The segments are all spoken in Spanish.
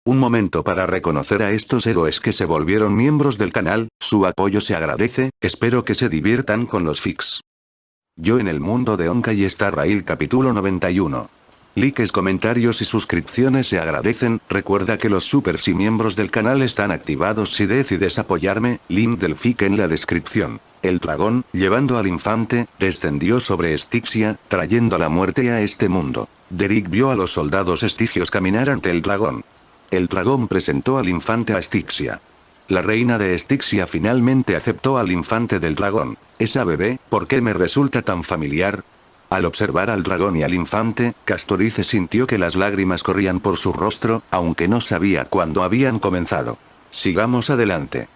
Un momento para reconocer a estos héroes que se volvieron miembros del canal, su apoyo se agradece, espero que se diviertan con los fics. Yo en el mundo de Honkai Star Rail capítulo 91. Likes, comentarios y suscripciones se agradecen, recuerda que los supers y miembros del canal están activados si decides apoyarme, link del fic en la descripción. El dragón, llevando al infante, descendió sobre Styxia, trayendo la muerte a este mundo. Derek vio a los soldados estigios caminar ante el dragón. El dragón presentó al infante a Styxia. La reina de Styxia finalmente aceptó al infante del dragón. Esa bebé, ¿por qué me resulta tan familiar? Al observar al dragón y al infante, Castorice sintió que las lágrimas corrían por su rostro, aunque no sabía cuándo habían comenzado. Sigamos adelante.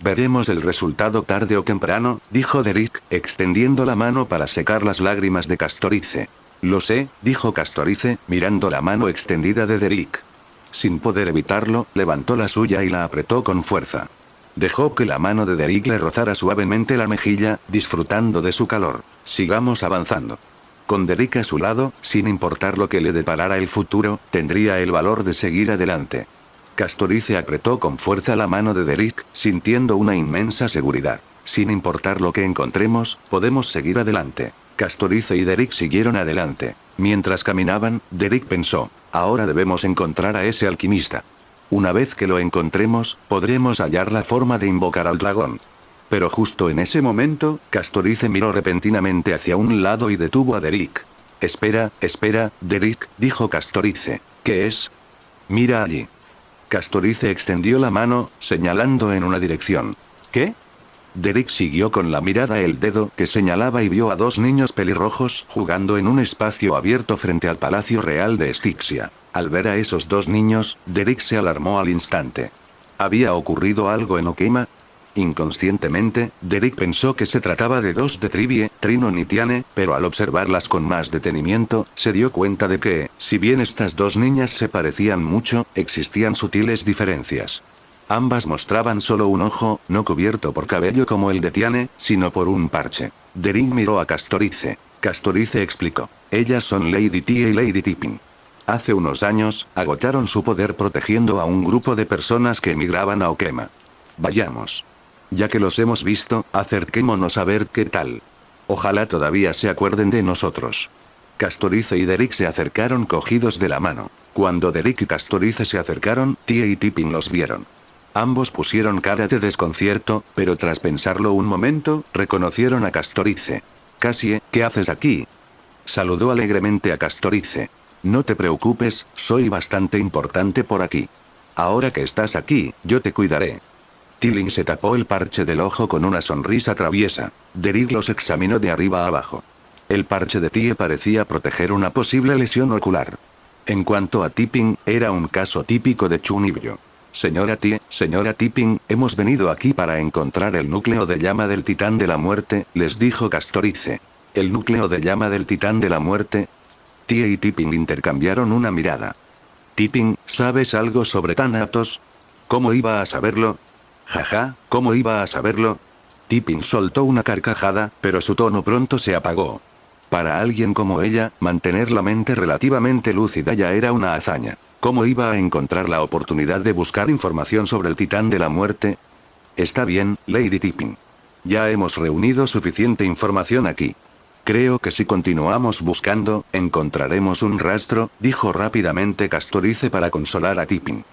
Veremos el resultado tarde o temprano, dijo Derek, extendiendo la mano para secar las lágrimas de Castorice. Lo sé, dijo Castorice, mirando la mano extendida de Derek. Sin poder evitarlo, levantó la suya y la apretó con fuerza. Dejó que la mano de Derek le rozara suavemente la mejilla, disfrutando de su calor. Sigamos avanzando. Con Derek a su lado, sin importar lo que le deparara el futuro, tendría el valor de seguir adelante. Castorice apretó con fuerza la mano de Derek, sintiendo una inmensa seguridad. Sin importar lo que encontremos, podemos seguir adelante. Castorice y Derek siguieron adelante. Mientras caminaban, Derek pensó, ahora debemos encontrar a ese alquimista. Una vez que lo encontremos, podremos hallar la forma de invocar al dragón. Pero justo en ese momento, Castorice miró repentinamente hacia un lado y detuvo a Derek. Espera, Derek, dijo Castorice. ¿Qué es? Mira allí. Castorice extendió la mano, señalando en una dirección. ¿Qué? Derek siguió con la mirada el dedo que señalaba y vio a dos niños pelirrojos jugando en un espacio abierto frente al Palacio Real de Styxia. Al ver a esos dos niños, Derek se alarmó al instante. ¿Había ocurrido algo en Okima? Inconscientemente, Derek pensó que se trataba de dos de Trivie, Trinon y Tiane, pero al observarlas con más detenimiento, se dio cuenta de que, si bien estas dos niñas se parecían mucho, existían sutiles diferencias. Ambas mostraban solo un ojo, no cubierto por cabello como el de Tiane, sino por un parche. Derek miró a Castorice. Castorice explicó. Ellas son Lady Tia y Lady Tipping. Hace unos años, agotaron su poder protegiendo a un grupo de personas que emigraban a Okima. Vayamos. Ya que los hemos visto, acerquémonos a ver qué tal. Ojalá todavía se acuerden de nosotros. Castorice y Derek se acercaron cogidos de la mano. Cuando Derek y Castorice se acercaron, Tia y Tipping los vieron. Ambos pusieron cara de desconcierto, pero tras pensarlo un momento, reconocieron a Castorice. Cassie, ¿qué haces aquí? Saludó alegremente a Castorice. No te preocupes, soy bastante importante por aquí. Ahora que estás aquí, yo te cuidaré. Tilling se tapó el parche del ojo con una sonrisa traviesa. Derek los examinó de arriba a abajo. El parche de Tie parecía proteger una posible lesión ocular. En cuanto a Tipping, era un caso típico de Chunibyo. Señora Tipping, hemos venido aquí para encontrar el núcleo de llama del titán de la muerte, les dijo Castorice. ¿El núcleo de llama del titán de la muerte? Tie y Tipping intercambiaron una mirada. Tipping, ¿sabes algo sobre Thanatos? ¿Cómo iba a saberlo? Jaja, ¿cómo iba a saberlo? Tipping soltó una carcajada, pero su tono pronto se apagó. Para alguien como ella, mantener la mente relativamente lúcida ya era una hazaña. ¿Cómo iba a encontrar la oportunidad de buscar información sobre el titán de la muerte? Está bien, Lady Tipping. Ya hemos reunido suficiente información aquí. Creo que si continuamos buscando, encontraremos un rastro, dijo rápidamente Castorice para consolar a Tipping.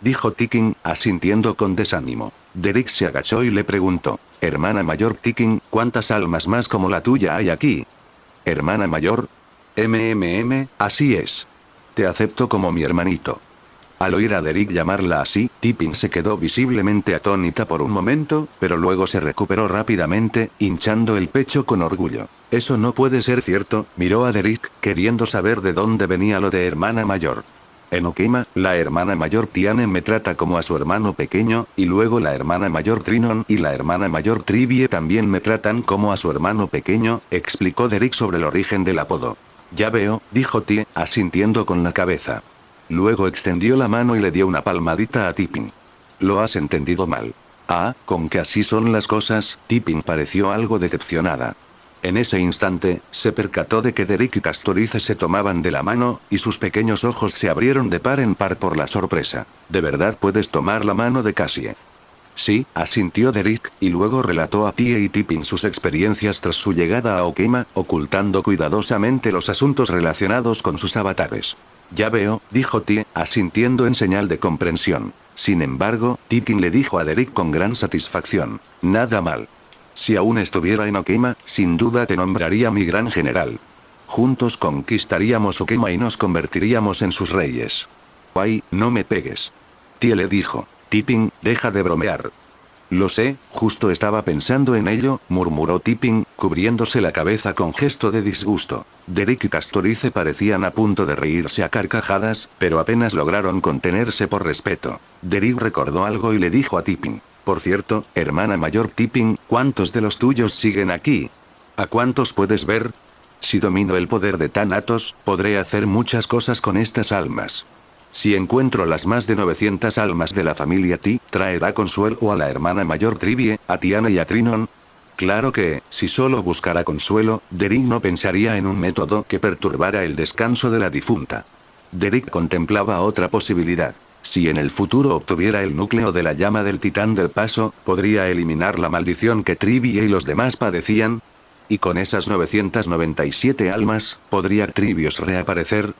Dijo Tipping, asintiendo con desánimo. Derek se agachó y le preguntó. Hermana mayor Tipping, ¿cuántas almas más como la tuya hay aquí? ¿Hermana mayor? Así es. Te acepto como mi hermanito. Al oír a Derek llamarla así, Tipping se quedó visiblemente atónita por un momento, pero luego se recuperó rápidamente, hinchando el pecho con orgullo. Eso no puede ser cierto, miró a Derek, queriendo saber de dónde venía lo de hermana mayor. En Okima, la hermana mayor Tiane me trata como a su hermano pequeño, y luego la hermana mayor Trinon y la hermana mayor Trivie también me tratan como a su hermano pequeño, explicó Derek sobre el origen del apodo. Ya veo, dijo Tie, asintiendo con la cabeza. Luego extendió la mano y le dio una palmadita a Tipping. Lo has entendido mal. Ah, ¿con que así son las cosas? Tipping pareció algo decepcionada. En ese instante, se percató de que Derek y Castorice se tomaban de la mano, y sus pequeños ojos se abrieron de par en par por la sorpresa. ¿De verdad puedes tomar la mano de Cassie? Sí, asintió Derek, y luego relató a Tie y Tipping sus experiencias tras su llegada a Okema, ocultando cuidadosamente los asuntos relacionados con sus avatares. Ya veo, dijo Tie, asintiendo en señal de comprensión. Sin embargo, Tipping le dijo a Derek con gran satisfacción: nada mal. Si aún estuviera en Okema, sin duda te nombraría mi gran general. Juntos conquistaríamos Okema y nos convertiríamos en sus reyes. Ay, no me pegues. Tie le dijo. Tipping, deja de bromear. Lo sé, justo estaba pensando en ello, murmuró Tipping, cubriéndose la cabeza con gesto de disgusto. Derek y Castorice parecían a punto de reírse a carcajadas, pero apenas lograron contenerse por respeto. Derek recordó algo y le dijo a Tipping: por cierto, hermana mayor Tipping, ¿cuántos de los tuyos siguen aquí? ¿A cuántos puedes ver? Si domino el poder de Thanatos, podré hacer muchas cosas con estas almas. Si encuentro las más de 900 almas de la familia Ti, ¿traerá consuelo a la hermana mayor Trivie, a Tiana y a Trinon? Claro que, si solo buscara consuelo, Derek no pensaría en un método que perturbara el descanso de la difunta. Derek contemplaba otra posibilidad. Si en el futuro obtuviera el núcleo de la llama del titán del paso, podría eliminar la maldición que Trivie y los demás padecían. Y con esas 997 almas, ¿podría Trivios reaparecer?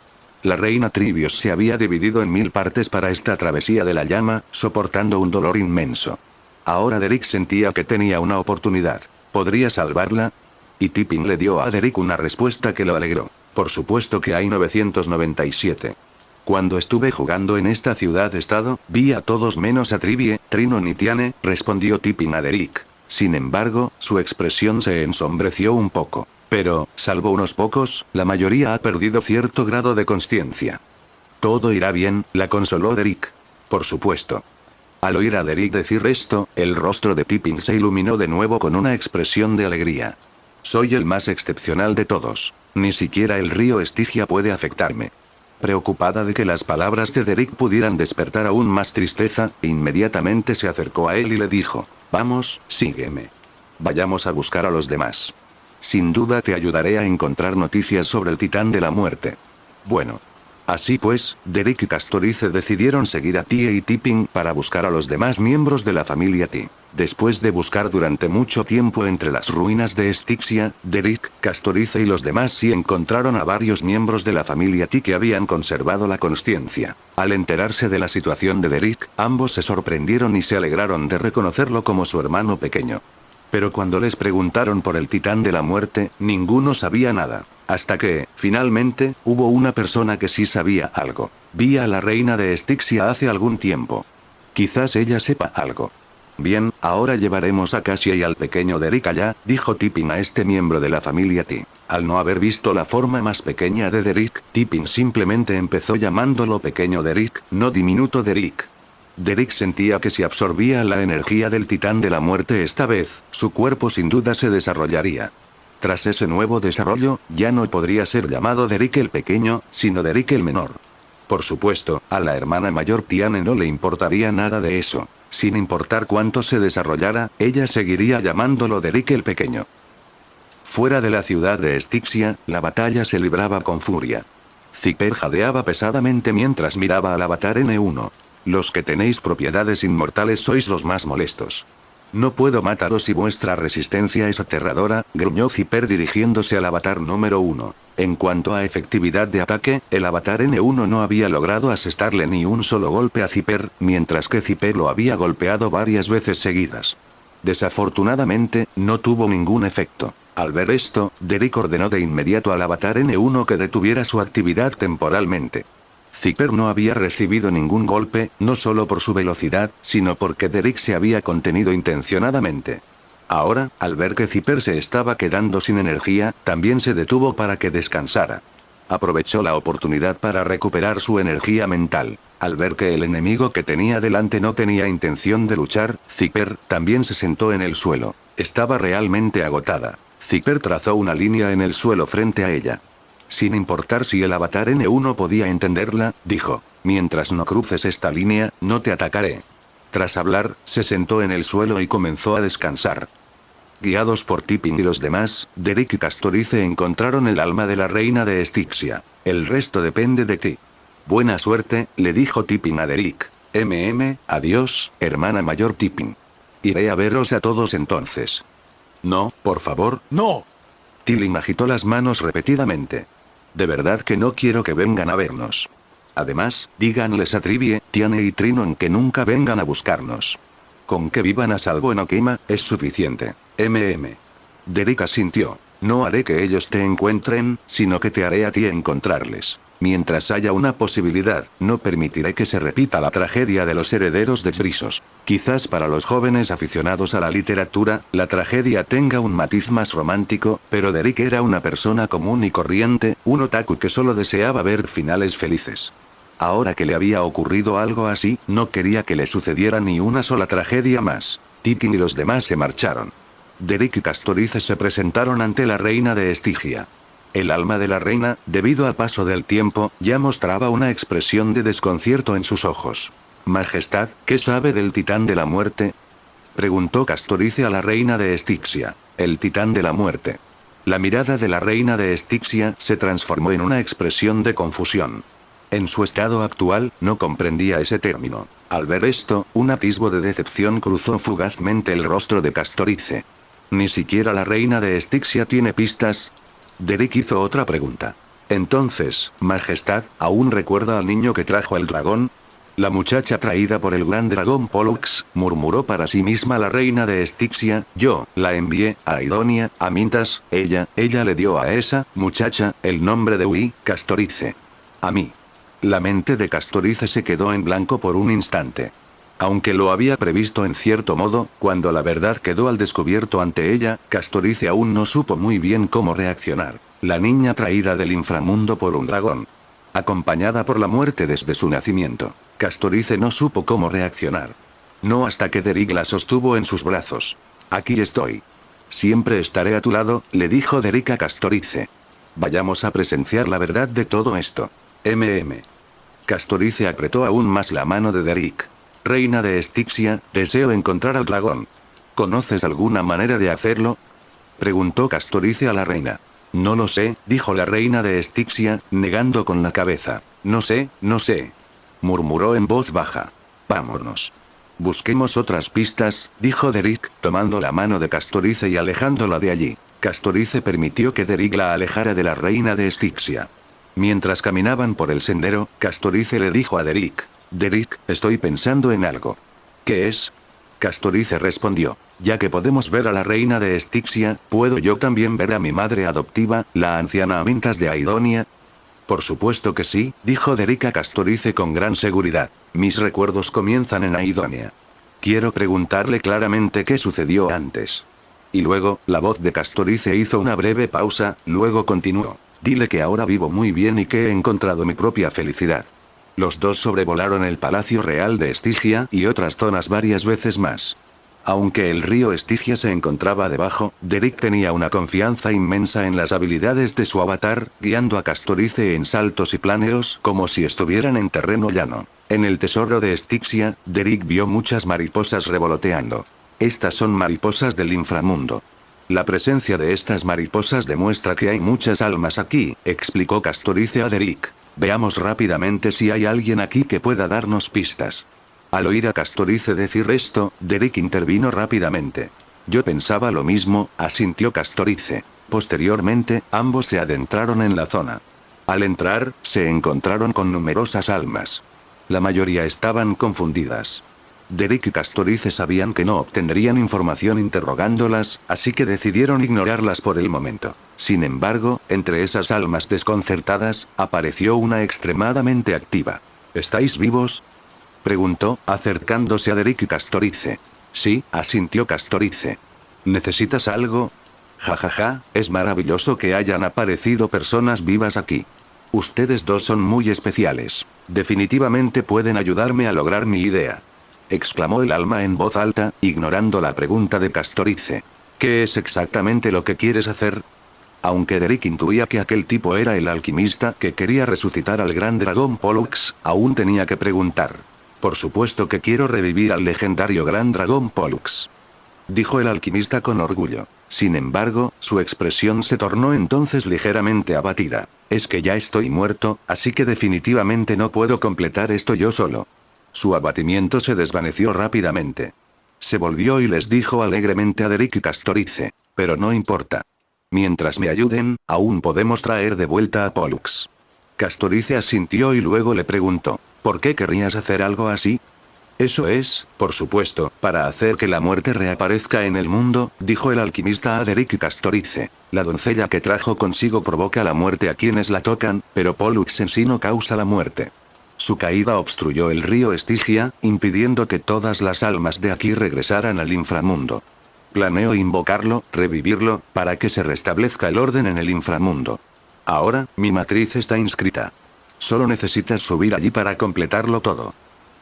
La reina Trivios se había dividido en 1000 partes para esta travesía de la llama, soportando un dolor inmenso. Ahora Derek sentía que tenía una oportunidad. ¿Podría salvarla? Y Tipping le dio a Derek una respuesta que lo alegró. Por supuesto que hay 997. Cuando estuve jugando en esta ciudad-estado, vi a todos menos a Trivie, Trinon y Tiane, respondió Tipping a Derek. Sin embargo, su expresión se ensombreció un poco. Pero, salvo unos pocos, la mayoría ha perdido cierto grado de consciencia. Todo irá bien, la consoló Derek. Por supuesto. Al oír a Derek decir esto, el rostro de Tipping se iluminó de nuevo con una expresión de alegría. Soy el más excepcional de todos. Ni siquiera el río Estigia puede afectarme. Preocupada de que las palabras de Derek pudieran despertar aún más tristeza, inmediatamente se acercó a él y le dijo: vamos, sígueme. Vayamos a buscar a los demás. Sin duda te ayudaré a encontrar noticias sobre el titán de la muerte. Bueno. Así pues, Derek y Castorice decidieron seguir a Tie y Tipping para buscar a los demás miembros de la familia Ti. Después de buscar durante mucho tiempo entre las ruinas de Styxia, Derek, Castorice y los demás sí encontraron a varios miembros de la familia Ti que habían conservado la consciencia. Al enterarse de la situación de Derek, ambos se sorprendieron y se alegraron de reconocerlo como su hermano pequeño. Pero cuando les preguntaron por el titán de la muerte, ninguno sabía nada. Hasta que, finalmente, hubo una persona que sí sabía algo. Vi a la reina de Styxia hace algún tiempo. Quizás ella sepa algo. Bien, ahora llevaremos a Cassie y al pequeño Derek allá, dijo Tipping a este miembro de la familia Ti. Al no haber visto la forma más pequeña de Derek, Tipping simplemente empezó llamándolo pequeño Derek, no diminuto Derek. Derek sentía que si absorbía la energía del titán de la muerte esta vez, su cuerpo sin duda se desarrollaría. Tras ese nuevo desarrollo, ya no podría ser llamado Derek el pequeño, sino Derek el menor. Por supuesto, a la hermana mayor Tiane no le importaría nada de eso. Sin importar cuánto se desarrollara, ella seguiría llamándolo Derek el pequeño. Fuera de la ciudad de Styxia, la batalla se libraba con furia. Zipper jadeaba pesadamente mientras miraba al avatar N1. Los que tenéis propiedades inmortales sois los más molestos. No puedo mataros y vuestra resistencia es aterradora, gruñó Zipper dirigiéndose al avatar número 1. En cuanto a efectividad de ataque, el avatar N1 no había logrado asestarle ni un solo golpe a Zipper, mientras que Zipper lo había golpeado varias veces seguidas. Desafortunadamente, no tuvo ningún efecto. Al ver esto, Derek ordenó de inmediato al avatar N1 que detuviera su actividad temporalmente. Zipper no había recibido ningún golpe, no solo por su velocidad, sino porque Derek se había contenido intencionadamente. Ahora, al ver que Zipper se estaba quedando sin energía, también se detuvo para que descansara. Aprovechó la oportunidad para recuperar su energía mental. Al ver que el enemigo que tenía delante no tenía intención de luchar, Zipper también se sentó en el suelo. Estaba realmente agotada. Zipper trazó una línea en el suelo frente a ella. Sin importar si el avatar N1 podía entenderla, dijo: mientras no cruces esta línea, no te atacaré. Tras hablar, se sentó en el suelo y comenzó a descansar. Guiados por Tipping y los demás, Derek y Castorice encontraron el alma de la reina de Styxia. El resto depende de ti. Buena suerte, le dijo Tipping a Derek. Adiós, hermana mayor Tipping. Iré a veros a todos entonces. No, por favor, no. Tilling agitó las manos repetidamente. De verdad que no quiero que vengan a vernos. Además, díganles a Trivie, Tiane y Trinon que nunca vengan a buscarnos. Con que vivan a salvo en Okima, es suficiente. Derek asintió. No haré que ellos te encuentren, sino que te haré a ti encontrarles. Mientras haya una posibilidad, no permitiré que se repita la tragedia de los herederos de Brisos. Quizás para los jóvenes aficionados a la literatura, la tragedia tenga un matiz más romántico, pero Derek era una persona común y corriente, un otaku que solo deseaba ver finales felices. Ahora que le había ocurrido algo así, no quería que le sucediera ni una sola tragedia más. Tipping y los demás se marcharon. Derek y Castorice se presentaron ante la reina de Estigia. El alma de la reina, debido al paso del tiempo, ya mostraba una expresión de desconcierto en sus ojos. Majestad, ¿qué sabe del titán de la muerte? Preguntó Castorice a la reina de Styxia. El titán de la muerte. La mirada de la reina de Styxia se transformó en una expresión de confusión. En su estado actual, no comprendía ese término. Al ver esto, un atisbo de decepción cruzó fugazmente el rostro de Castorice. ¿Ni siquiera la reina de Styxia tiene pistas? Derek hizo otra pregunta. Entonces, Majestad, ¿aún recuerda al niño que trajo el dragón? La muchacha traída por el gran dragón Pollux, murmuró para sí misma la reina de Styxia. Yo la envié a Aidonia, a Mintas, ella le dio a esa muchacha el nombre de Ui, Castorice. A mí. La mente de Castorice se quedó en blanco por un instante. Aunque lo había previsto en cierto modo, cuando la verdad quedó al descubierto ante ella, Castorice aún no supo muy bien cómo reaccionar. La niña traída del inframundo por un dragón. Acompañada por la muerte desde su nacimiento. Castorice no supo cómo reaccionar. No hasta que Derek la sostuvo en sus brazos. Aquí estoy. Siempre estaré a tu lado, le dijo Derek a Castorice. Vayamos a presenciar la verdad de todo esto. Castorice apretó aún más la mano de Derek. Reina de Styxia, deseo encontrar al dragón. ¿Conoces alguna manera de hacerlo? Preguntó Castorice a la reina. No lo sé, dijo la reina de Styxia, negando con la cabeza. No sé, murmuró en voz baja. Vámonos. Busquemos otras pistas, dijo Derek, tomando la mano de Castorice y alejándola de allí. Castorice permitió que Derek la alejara de la reina de Styxia. Mientras caminaban por el sendero, Castorice le dijo a Derek. Derek, estoy pensando en algo. ¿Qué es? Castorice respondió. Ya que podemos ver a la reina de Styxia, ¿puedo yo también ver a mi madre adoptiva, la anciana Amintas de Aidonia? Por supuesto que sí, dijo Derek a Castorice con gran seguridad. Mis recuerdos comienzan en Aidonia. Quiero preguntarle claramente qué sucedió antes. Y luego, la voz de Castorice hizo una breve pausa, luego continuó. Dile que ahora vivo muy bien y que he encontrado mi propia felicidad. Los dos sobrevolaron el Palacio Real de Estigia y otras zonas varias veces más. Aunque el río Estigia se encontraba debajo, Derek tenía una confianza inmensa en las habilidades de su avatar, guiando a Castorice en saltos y planeos como si estuvieran en terreno llano. En el tesoro de Styxia, Derek vio muchas mariposas revoloteando. Estas son mariposas del inframundo. La presencia de estas mariposas demuestra que hay muchas almas aquí, explicó Castorice a Derek. Veamos rápidamente si hay alguien aquí que pueda darnos pistas. Al oír a Castorice decir esto, Derek intervino rápidamente. Yo pensaba lo mismo, asintió Castorice. Posteriormente, ambos se adentraron en la zona. Al entrar, se encontraron con numerosas almas. La mayoría estaban confundidas. Derek y Castorice sabían que no obtendrían información interrogándolas, así que decidieron ignorarlas por el momento. Sin embargo, entre esas almas desconcertadas, apareció una extremadamente activa. ¿Estáis vivos?, preguntó, acercándose a Derek y Castorice. Sí, asintió Castorice. ¿Necesitas algo? Jajaja, es maravilloso que hayan aparecido personas vivas aquí. Ustedes dos son muy especiales. Definitivamente pueden ayudarme a lograr mi idea, exclamó el alma en voz alta, ignorando la pregunta de Castorice. ¿Qué es exactamente lo que quieres hacer? Aunque Derek intuía que aquel tipo era el alquimista que quería resucitar al gran dragón Pollux, aún tenía que preguntar. Por supuesto que quiero revivir al legendario gran dragón Pollux. dijo el alquimista con orgullo. Sin embargo, su expresión se tornó entonces ligeramente abatida. Es que ya estoy muerto, así que definitivamente no puedo completar esto yo solo. Su abatimiento se desvaneció rápidamente. Se volvió y les dijo alegremente a Derek y Castorice. Pero no importa. Mientras me ayuden, aún podemos traer de vuelta a Pollux. Castorice asintió y luego le preguntó, ¿por qué querrías hacer algo así? Eso es, por supuesto, para hacer que la muerte reaparezca en el mundo, dijo el alquimista a Derek y Castorice. La doncella que trajo consigo provoca la muerte a quienes la tocan, pero Pollux en sí no causa la muerte. Su caída obstruyó el río Estigia, impidiendo que todas las almas de aquí regresaran al inframundo. Planeo invocarlo, revivirlo, para que se restablezca el orden en el inframundo. Ahora, mi matriz está inscrita. Solo necesitas subir allí para completarlo todo.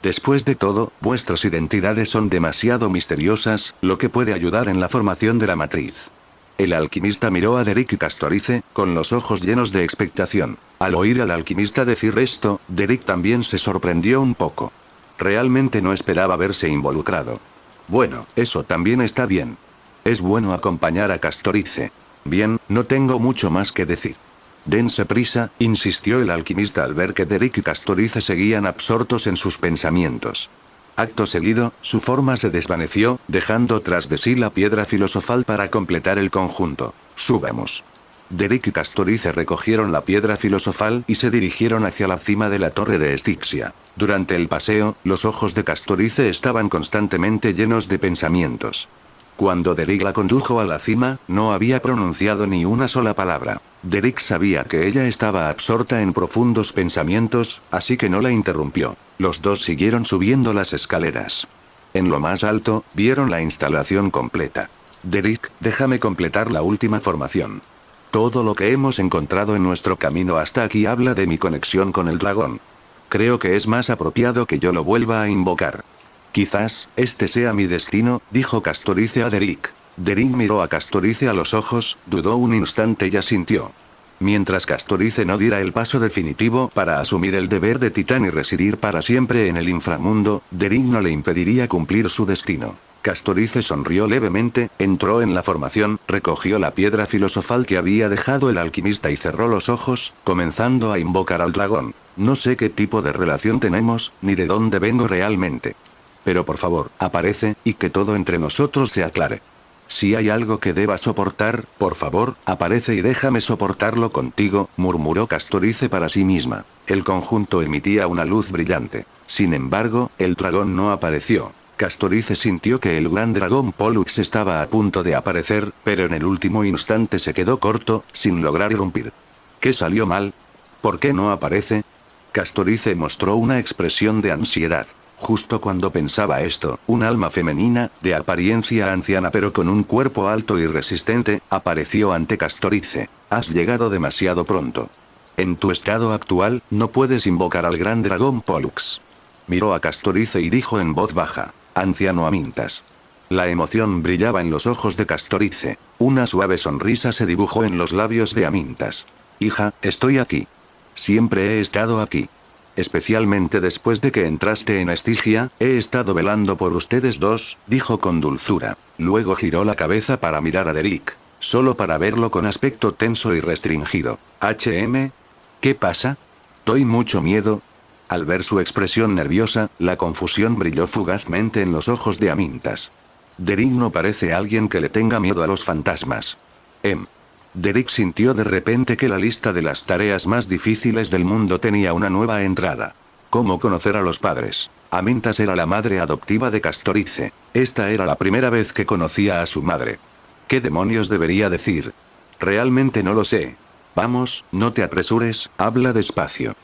Después de todo, vuestras identidades son demasiado misteriosas, lo que puede ayudar en la formación de la matriz. El alquimista miró a Derek y Castorice, con los ojos llenos de expectación. Al oír al alquimista decir esto, Derek también se sorprendió un poco. Realmente no esperaba verse involucrado. Bueno, eso también está bien. Es bueno acompañar a Castorice. Bien, no tengo mucho más que decir. Dense prisa, insistió el alquimista al ver que Derek y Castorice seguían absortos en sus pensamientos. Acto seguido, su forma se desvaneció, dejando tras de sí la piedra filosofal para completar el conjunto. Subamos. Derek y Castorice recogieron la piedra filosofal y se dirigieron hacia la cima de la torre de Estixia. Durante el paseo, los ojos de Castorice estaban constantemente llenos de pensamientos. Cuando Derek la condujo a la cima, no había pronunciado ni una sola palabra. Derek sabía que ella estaba absorta en profundos pensamientos, así que no la interrumpió. Los dos siguieron subiendo las escaleras. En lo más alto, vieron la instalación completa. Derek, déjame completar la última formación. Todo lo que hemos encontrado en nuestro camino hasta aquí habla de mi conexión con el dragón. Creo que es más apropiado que yo lo vuelva a invocar. Quizás, este sea mi destino, dijo Castorice a Derek. Derek miró a Castorice a los ojos, dudó un instante y asintió. Mientras Castorice no diera el paso definitivo para asumir el deber de titán y residir para siempre en el inframundo, Derek no le impediría cumplir su destino. Castorice sonrió levemente, entró en la formación, recogió la piedra filosofal que había dejado el alquimista y cerró los ojos, comenzando a invocar al dragón. No sé qué tipo de relación tenemos, ni de dónde vengo realmente. Pero por favor, aparece, y que todo entre nosotros se aclare. Si hay algo que deba soportar, por favor, aparece y déjame soportarlo contigo, murmuró Castorice para sí misma. El conjunto emitía una luz brillante. Sin embargo, el dragón no apareció. Castorice sintió que el gran dragón Pollux estaba a punto de aparecer, pero en el último instante se quedó corto, sin lograr irrumpir. ¿Qué salió mal? ¿Por qué no aparece? Castorice mostró una expresión de ansiedad. Justo cuando pensaba esto, un alma femenina, de apariencia anciana pero con un cuerpo alto y resistente, apareció ante Castorice. Has llegado demasiado pronto. En tu estado actual, no puedes invocar al gran dragón Pollux. Miró a Castorice y dijo en voz baja, anciano Amintas. La emoción brillaba en los ojos de Castorice. Una suave sonrisa se dibujó en los labios de Amintas. Hija, estoy aquí. Siempre he estado aquí. Especialmente después de que entraste en Estigia, he estado velando por ustedes dos, dijo con dulzura. Luego giró la cabeza para mirar a Derek, solo para verlo con aspecto tenso y restringido. ¿Qué pasa? ¿Doy mucho miedo? Al ver su expresión nerviosa, la confusión brilló fugazmente en los ojos de Amintas. Derek no parece alguien que le tenga miedo a los fantasmas. Derek sintió de repente que la lista de las tareas más difíciles del mundo tenía una nueva entrada. ¿Cómo conocer a los padres? Amintas era la madre adoptiva de Castorice. Esta era la primera vez que conocía a su madre. ¿Qué demonios debería decir? Realmente no lo sé. Vamos, no te apresures, habla despacio.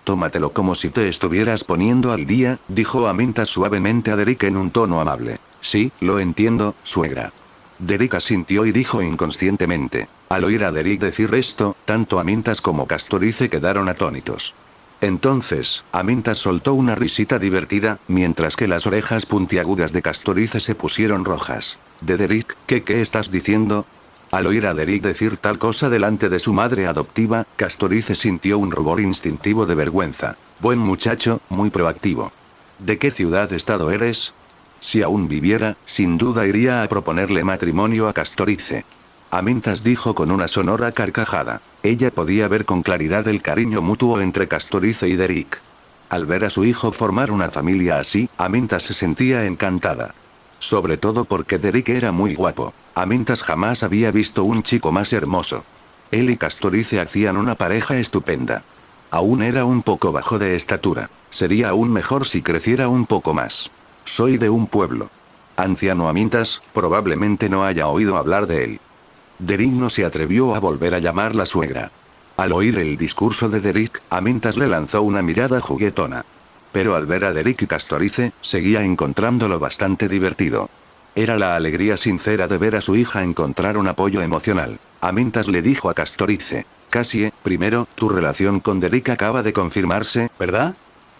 Tómatelo como si te estuvieras poniendo al día, dijo Amintas suavemente a Derek en un tono amable. Sí, lo entiendo, suegra. Derek asintió y dijo inconscientemente. Al oír a Derek decir esto, tanto Amintas como Castorice quedaron atónitos. Entonces, Amintas soltó una risita divertida, mientras que las orejas puntiagudas de Castorice se pusieron rojas. ¿De Derek? ¿Qué estás diciendo? Al oír a Derek decir tal cosa delante de su madre adoptiva, Castorice sintió un rubor instintivo de vergüenza. Buen muchacho, muy proactivo. ¿De qué ciudad-estado eres? Si aún viviera, sin duda iría a proponerle matrimonio a Castorice. Amintas dijo con una sonora carcajada. Ella podía ver con claridad el cariño mutuo entre Castorice y Derek. Al ver a su hijo formar una familia así, Amintas se sentía encantada. Sobre todo porque Derek era muy guapo. Amintas jamás había visto un chico más hermoso. Él y Castorice hacían una pareja estupenda. Aún era un poco bajo de estatura. Sería aún mejor si creciera un poco más. Soy de un pueblo. Anciano Amintas, probablemente no haya oído hablar de él. Derek no se atrevió a volver a llamar la suegra. Al oír el discurso de Derek, Amintas le lanzó una mirada juguetona. Pero al ver a Derek y Castorice, seguía encontrándolo bastante divertido. Era la alegría sincera de ver a su hija encontrar un apoyo emocional. Amintas le dijo a Castorice. Cassie, primero, tu relación con Derek acaba de confirmarse, ¿verdad?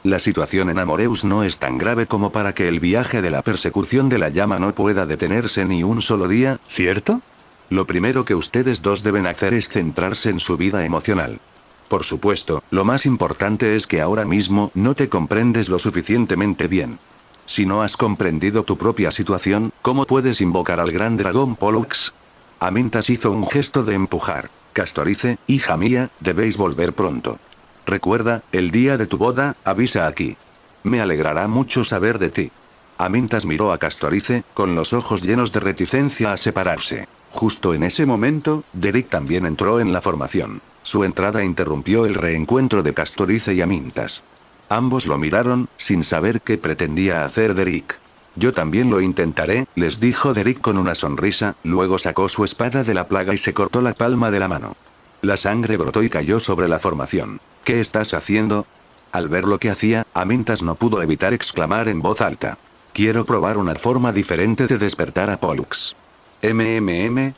La situación en Amoreus no es tan grave como para que el viaje de la persecución de la llama no pueda detenerse ni un solo día, ¿cierto? Lo primero que ustedes dos deben hacer es centrarse en su vida emocional. Por supuesto, lo más importante es que ahora mismo no te comprendes lo suficientemente bien. Si no has comprendido tu propia situación, ¿cómo puedes invocar al gran dragón Pollux? Amintas hizo un gesto de empujar. Castorice, hija mía, debéis volver pronto. Recuerda, el día de tu boda, avisa aquí. Me alegrará mucho saber de ti. Amintas miró a Castorice, con los ojos llenos de reticencia a separarse. Justo en ese momento, Derek también entró en la formación. Su entrada interrumpió el reencuentro de Castorice y Amintas. Ambos lo miraron, sin saber qué pretendía hacer Derek. Yo también lo intentaré, les dijo Derek con una sonrisa, luego sacó su espada de la plaga y se cortó la palma de la mano. La sangre brotó y cayó sobre la formación. ¿Qué estás haciendo? Al ver lo que hacía, Amintas no pudo evitar exclamar en voz alta. Quiero probar una forma diferente de despertar a Pollux.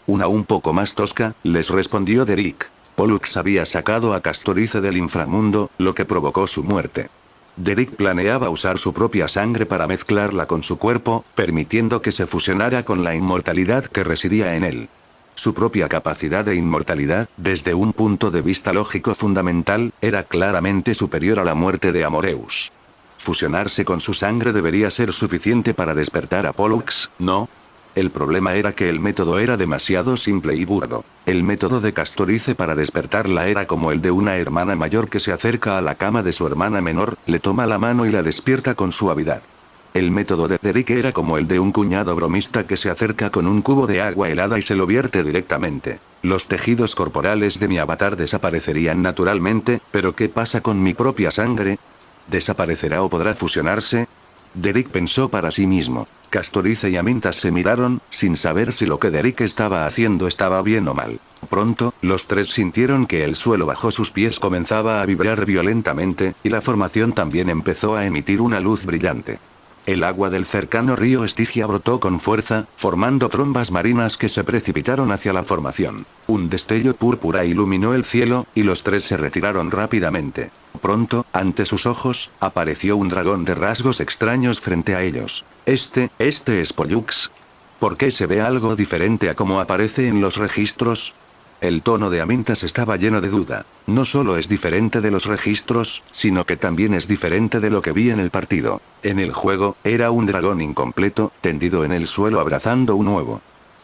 Una un poco más tosca, les respondió Derek. Pollux había sacado a Castorice del inframundo, lo que provocó su muerte. Derek planeaba usar su propia sangre para mezclarla con su cuerpo, permitiendo que se fusionara con la inmortalidad que residía en él. Su propia capacidad de inmortalidad, desde un punto de vista lógico fundamental, era claramente superior a la muerte de Amoreus. Fusionarse con su sangre debería ser suficiente para despertar a Pollux, ¿no? El problema era que el método era demasiado simple y burdo. El método de Castorice para despertarla era como el de una hermana mayor que se acerca a la cama de su hermana menor, le toma la mano y la despierta con suavidad. El método de Derek era como el de un cuñado bromista que se acerca con un cubo de agua helada y se lo vierte directamente. Los tejidos corporales de mi avatar desaparecerían naturalmente, pero ¿qué pasa con mi propia sangre? ¿Desaparecerá o podrá fusionarse? Derek pensó para sí mismo. Castorice y Amintas se miraron, sin saber si lo que Derek estaba haciendo estaba bien o mal. Pronto, los tres sintieron que el suelo bajo sus pies comenzaba a vibrar violentamente, y la formación también empezó a emitir una luz brillante. El agua del cercano río Estigia brotó con fuerza, formando trombas marinas que se precipitaron hacia la formación. Un destello púrpura iluminó el cielo, y los tres se retiraron rápidamente. Pronto, ante sus ojos, apareció un dragón de rasgos extraños frente a ellos. Este es Pollux. ¿Por qué se ve algo diferente a como aparece en los registros? El tono de Amintas estaba lleno de duda. No solo es diferente de los registros, sino que también es diferente de lo que vi en el partido. En el juego, era un dragón incompleto, tendido en el suelo abrazando un huevo.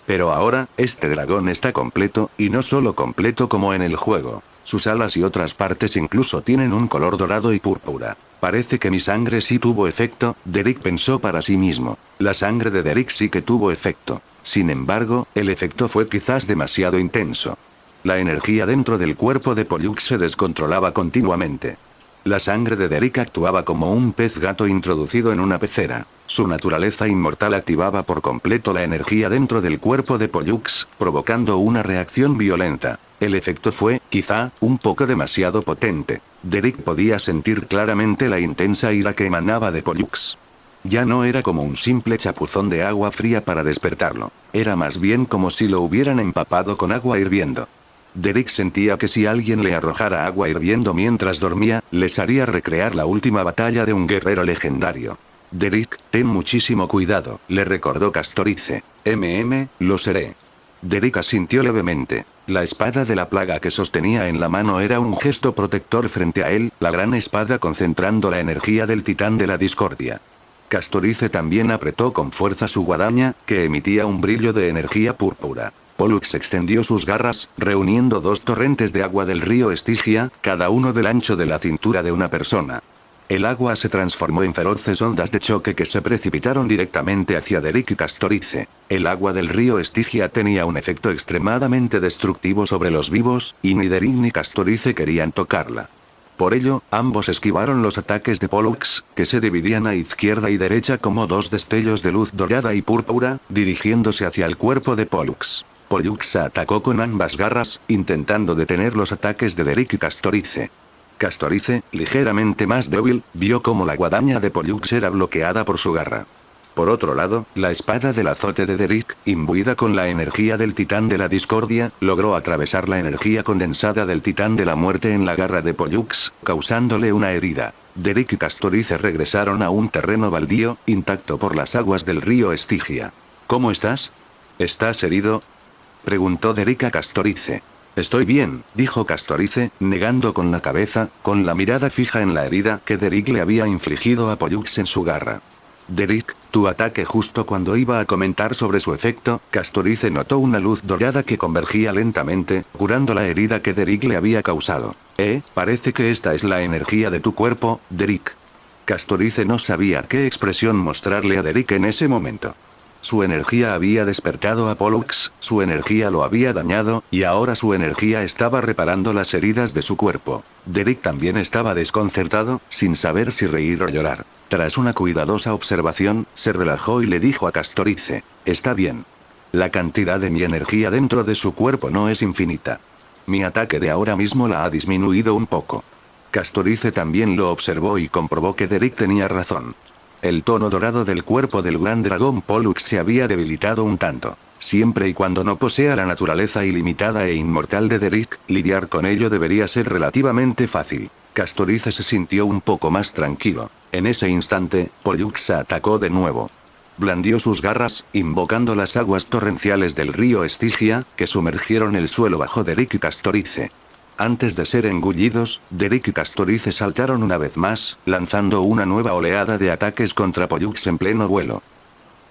Pero ahora, este dragón está completo, y no solo completo como en el juego. Sus alas y otras partes incluso tienen un color dorado y púrpura. Parece que mi sangre sí tuvo efecto, Derek pensó para sí mismo. La sangre de Derek sí que tuvo efecto. Sin embargo, el efecto fue quizás demasiado intenso. La energía dentro del cuerpo de Pollux se descontrolaba continuamente. La sangre de Derek actuaba como un pez gato introducido en una pecera. Su naturaleza inmortal activaba por completo la energía dentro del cuerpo de Pollux, provocando una reacción violenta. El efecto fue, quizá, un poco demasiado potente. Derek podía sentir claramente la intensa ira que emanaba de Pollux. Ya no era como un simple chapuzón de agua fría para despertarlo. Era más bien como si lo hubieran empapado con agua hirviendo. Derek sentía que si alguien le arrojara agua hirviendo mientras dormía, les haría recrear la última batalla de un guerrero legendario. Derek, ten muchísimo cuidado, le recordó Castorice. Lo seré. Derek asintió levemente. La espada de la plaga que sostenía en la mano era un gesto protector frente a él, la gran espada concentrando la energía del titán de la discordia. Castorice también apretó con fuerza su guadaña, que emitía un brillo de energía púrpura. Pollux extendió sus garras, reuniendo dos torrentes de agua del río Estigia, cada uno del ancho de la cintura de una persona. El agua se transformó en feroces ondas de choque que se precipitaron directamente hacia Derrick y Castorice. El agua del río Estigia tenía un efecto extremadamente destructivo sobre los vivos, y ni Derrick ni Castorice querían tocarla. Por ello, ambos esquivaron los ataques de Pollux, que se dividían a izquierda y derecha como dos destellos de luz dorada y púrpura, dirigiéndose hacia el cuerpo de Pollux. Pollux atacó con ambas garras, intentando detener los ataques de Derrick y Castorice. Castorice, ligeramente más débil, vio cómo la guadaña de Pollux era bloqueada por su garra. Por otro lado, la espada del azote de Derrick, imbuida con la energía del titán de la discordia, logró atravesar la energía condensada del titán de la muerte en la garra de Pollux, causándole una herida. Derrick y Castorice regresaron a un terreno baldío, intacto por las aguas del río Estigia. ¿Cómo estás? ¿Estás herido?, preguntó Derrick a Castorice. Estoy bien, dijo Castorice, negando con la cabeza, con la mirada fija en la herida que Derrick le había infligido a Pollux en su garra. Derrick, tu ataque justo cuando iba a comentar sobre su efecto, Castorice notó una luz dorada que convergía lentamente, curando la herida que Derrick le había causado. Parece que esta es la energía de tu cuerpo, Derrick. Castorice no sabía qué expresión mostrarle a Derrick en ese momento. Su energía había despertado a Pollux, su energía lo había dañado, y ahora su energía estaba reparando las heridas de su cuerpo. Derrick también estaba desconcertado, sin saber si reír o llorar. Tras una cuidadosa observación, se relajó y le dijo a Castorice, está bien. La cantidad de mi energía dentro de su cuerpo no es infinita. Mi ataque de ahora mismo la ha disminuido un poco. Castorice también lo observó y comprobó que Derrick tenía razón. El tono dorado del cuerpo del gran dragón Pollux se había debilitado un tanto. Siempre y cuando no posea la naturaleza ilimitada e inmortal de Derrick, lidiar con ello debería ser relativamente fácil. Castorice se sintió un poco más tranquilo. En ese instante, Pollux atacó de nuevo. Blandió sus garras, invocando las aguas torrenciales del río Estigia, que sumergieron el suelo bajo Derrick y Castorice. Antes de ser engullidos, Derrick y Castorice saltaron una vez más, lanzando una nueva oleada de ataques contra Pollux en pleno vuelo.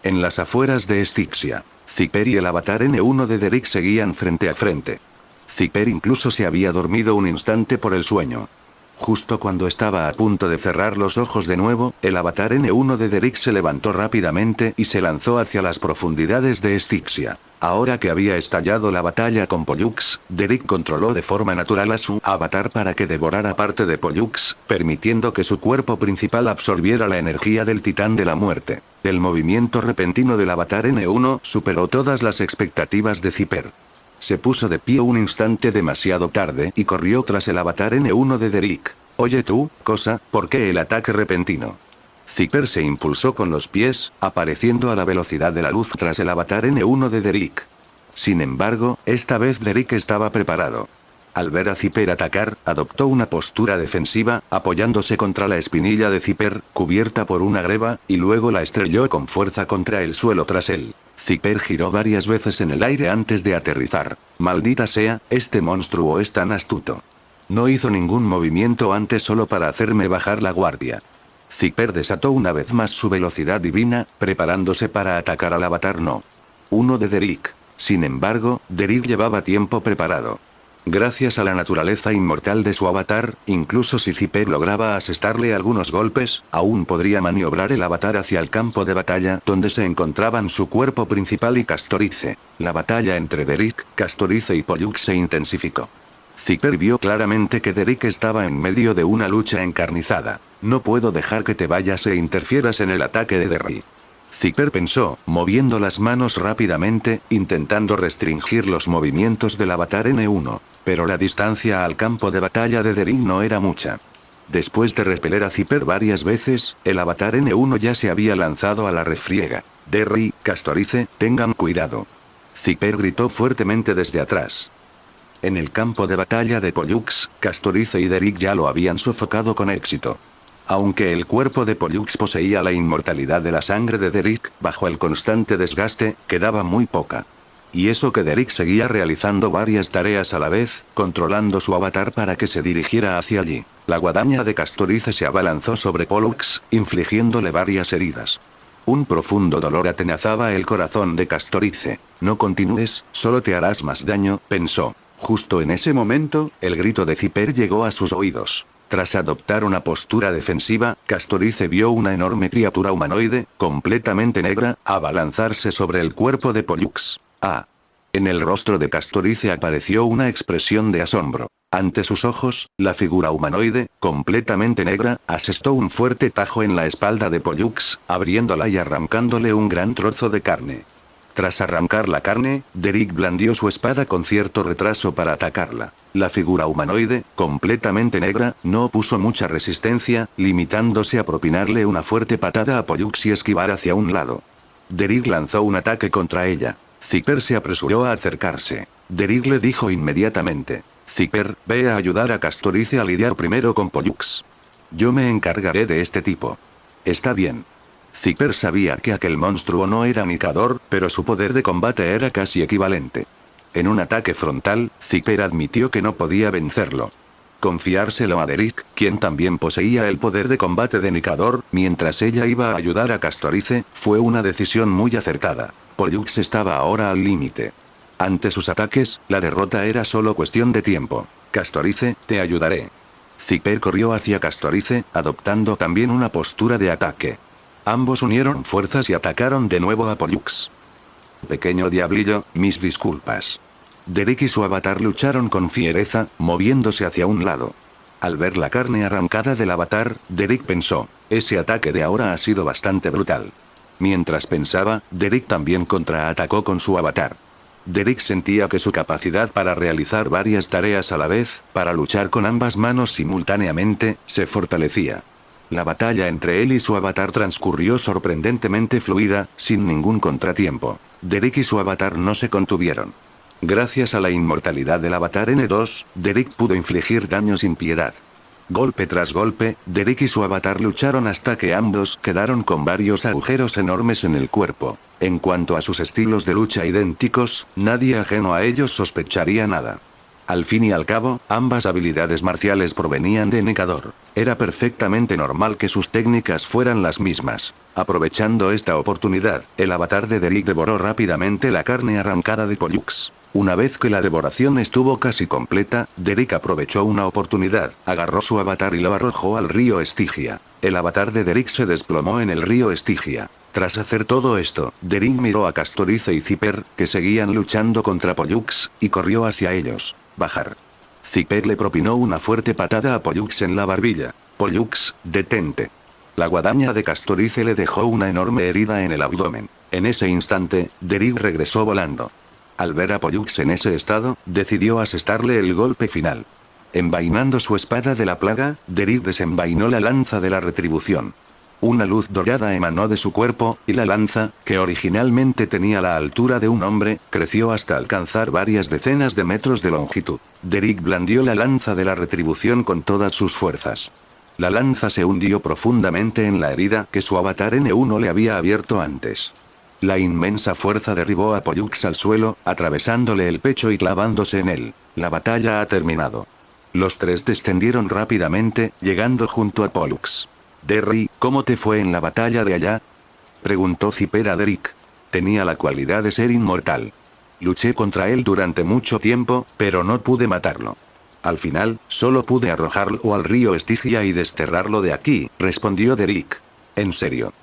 En las afueras de Styxia, Zipper y el avatar N1 de Derrick seguían frente a frente. Zipper incluso se había dormido un instante por el sueño. Justo cuando estaba a punto de cerrar los ojos de nuevo, el avatar N1 de Derrick se levantó rápidamente y se lanzó hacia las profundidades de Styxia. Ahora que había estallado la batalla con Pollux, Derrick controló de forma natural a su avatar para que devorara parte de Pollux, permitiendo que su cuerpo principal absorbiera la energía del titán de la muerte. El movimiento repentino del avatar N1 superó todas las expectativas de Zipper. Se puso de pie un instante demasiado tarde y corrió tras el avatar N1 de Derrick. Oye tú, cosa, ¿por qué el ataque repentino? Zipper se impulsó con los pies, apareciendo a la velocidad de la luz tras el avatar N1 de Derrick. Sin embargo, esta vez Derrick estaba preparado. Al ver a Zipper atacar, adoptó una postura defensiva, apoyándose contra la espinilla de Zipper, cubierta por una greba, y luego la estrelló con fuerza contra el suelo tras él. Zipper giró varias veces en el aire antes de aterrizar. Maldita sea, este monstruo es tan astuto. No hizo ningún movimiento antes solo para hacerme bajar la guardia. Zipper desató una vez más su velocidad divina, preparándose para atacar al avatar No. 1 de Derrick. Sin embargo, Derrick llevaba tiempo preparado. Gracias a la naturaleza inmortal de su avatar, incluso si Zipper lograba asestarle algunos golpes, aún podría maniobrar el avatar hacia el campo de batalla donde se encontraban su cuerpo principal y Castorice. La batalla entre Derrick, Castorice y Pollux se intensificó. Zipper vio claramente que Derrick estaba en medio de una lucha encarnizada. No puedo dejar que te vayas e interfieras en el ataque de Derrick. Zipper pensó, moviendo las manos rápidamente, intentando restringir los movimientos del avatar N1. Pero la distancia al campo de batalla de Derrick no era mucha. Después de repeler a Zipper varias veces, el avatar N1 ya se había lanzado a la refriega. Derrick, Castorice, tengan cuidado. Zipper gritó fuertemente desde atrás. En el campo de batalla de Pollux, Castorice y Derrick ya lo habían sofocado con éxito. Aunque el cuerpo de Pollux poseía la inmortalidad de la sangre de Derrick, bajo el constante desgaste, quedaba muy poca. Y eso que Derek seguía realizando varias tareas a la vez, controlando su avatar para que se dirigiera hacia allí. La guadaña de Castorice se abalanzó sobre Pollux, infligiéndole varias heridas. Un profundo dolor atenazaba el corazón de Castorice. No continúes, solo te harás más daño, pensó. Justo en ese momento, el grito de Zipper llegó a sus oídos. Tras adoptar una postura defensiva, Castorice vio una enorme criatura humanoide, completamente negra, abalanzarse sobre el cuerpo de Pollux. ¡Ah! En el rostro de Castorice apareció una expresión de asombro. Ante sus ojos, la figura humanoide, completamente negra, asestó un fuerte tajo en la espalda de Pollux, abriéndola y arrancándole un gran trozo de carne. Tras arrancar la carne, Derek blandió su espada con cierto retraso para atacarla. La figura humanoide, completamente negra, no opuso mucha resistencia, limitándose a propinarle una fuerte patada a Pollux y esquivar hacia un lado. Derek lanzó un ataque contra ella. Zipper se apresuró a acercarse. Derek le dijo inmediatamente: Zipper, ve a ayudar a Castorice a lidiar primero con Pollux. Yo me encargaré de este tipo. Está bien. Zipper sabía que aquel monstruo no era Nikador, pero su poder de combate era casi equivalente. En un ataque frontal, Zipper admitió que no podía vencerlo. Confiárselo a Derek, quien también poseía el poder de combate de Nikador, mientras ella iba a ayudar a Castorice, fue una decisión muy acertada. Pollux estaba ahora al límite. Ante sus ataques, la derrota era solo cuestión de tiempo. Castorice, te ayudaré. Zipper corrió hacia Castorice, adoptando también una postura de ataque. Ambos unieron fuerzas y atacaron de nuevo a Pollux. Pequeño diablillo, mis disculpas. Derek y su avatar lucharon con fiereza, moviéndose hacia un lado. Al ver la carne arrancada del avatar, Derek pensó: ese ataque de ahora ha sido bastante brutal. Mientras pensaba, Derek también contraatacó con su avatar. Derek sentía que su capacidad para realizar varias tareas a la vez, para luchar con ambas manos simultáneamente, se fortalecía. La batalla entre él y su avatar transcurrió sorprendentemente fluida, sin ningún contratiempo. Derek y su avatar no se contuvieron. Gracias a la inmortalidad del avatar N2, Derek pudo infligir daño sin piedad. Golpe tras golpe, Derek y su avatar lucharon hasta que ambos quedaron con varios agujeros enormes en el cuerpo. En cuanto a sus estilos de lucha idénticos, nadie ajeno a ellos sospecharía nada. Al fin y al cabo, ambas habilidades marciales provenían de Nikador. Era perfectamente normal que sus técnicas fueran las mismas. Aprovechando esta oportunidad, el avatar de Derek devoró rápidamente la carne arrancada de Pollux. Una vez que la devoración estuvo casi completa, Derek aprovechó una oportunidad, agarró su avatar y lo arrojó al río Estigia. El avatar de Derek se desplomó en el río Estigia. Tras hacer todo esto, Derek miró a Castorice y Zipper, que seguían luchando contra Pollux, y corrió hacia ellos. Bajar. Zipper le propinó una fuerte patada a Pollux en la barbilla. Pollux, detente. La guadaña de Castorice le dejó una enorme herida en el abdomen. En ese instante, Derek regresó volando. Al ver a Pollux en ese estado, decidió asestarle el golpe final. Envainando su espada de la plaga, Derek desenvainó la lanza de la retribución. Una luz dorada emanó de su cuerpo, y la lanza, que originalmente tenía la altura de un hombre, creció hasta alcanzar varias decenas de metros de longitud. Derek blandió la lanza de la retribución con todas sus fuerzas. La lanza se hundió profundamente en la herida que su avatar N1 le había abierto antes. La inmensa fuerza derribó a Pollux al suelo, atravesándole el pecho y clavándose en él. La batalla ha terminado. Los tres descendieron rápidamente, llegando junto a Pollux. Derry, ¿cómo te fue en la batalla de allá? Preguntó Zipper a Derek. Tenía la cualidad de ser inmortal. Luché contra él durante mucho tiempo, pero no pude matarlo. Al final, solo pude arrojarlo al río Estigia y desterrarlo de aquí, respondió Derek. ¿En serio?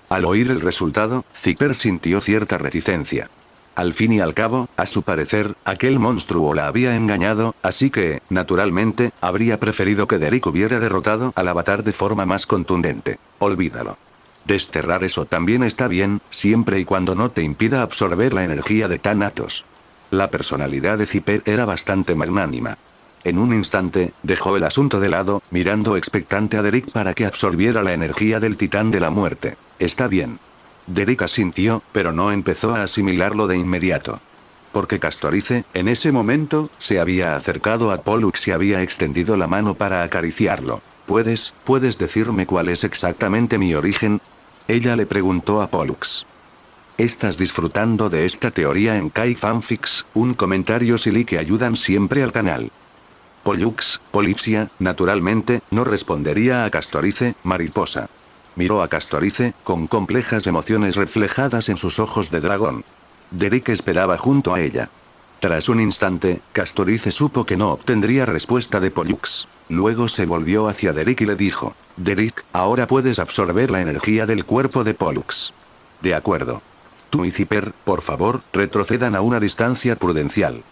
Al oír el resultado, Zipper sintió cierta reticencia. Al fin y al cabo, a su parecer, aquel monstruo la había engañado, así que, naturalmente, habría preferido que Derek hubiera derrotado al avatar de forma más contundente. Olvídalo. Desterrar eso también está bien, siempre y cuando no te impida absorber la energía de Thanatos. La personalidad de Zipper era bastante magnánima. En un instante, dejó el asunto de lado, mirando expectante a Derek para que absorbiera la energía del titán de la muerte. Está bien. Derek asintió, pero no empezó a asimilarlo de inmediato. Porque Castorice, en ese momento, se había acercado a Pollux y había extendido la mano para acariciarlo. ¿Puedes decirme cuál es exactamente mi origen? Ella le preguntó a Pollux. ¿Estás disfrutando de esta teoría en Kai Fanfics? Un comentario silly que ayudan siempre al canal. Polipsia, naturalmente, no respondería a Castorice, mariposa. Miró a Castorice, con complejas emociones reflejadas en sus ojos de dragón. Derek esperaba junto a ella. Tras un instante, Castorice supo que no obtendría respuesta de Pollux. Luego se volvió hacia Derek y le dijo: Derek, ahora puedes absorber la energía del cuerpo de Pollux. De acuerdo. Tú y Zipper, por favor, retrocedan a una distancia prudencial.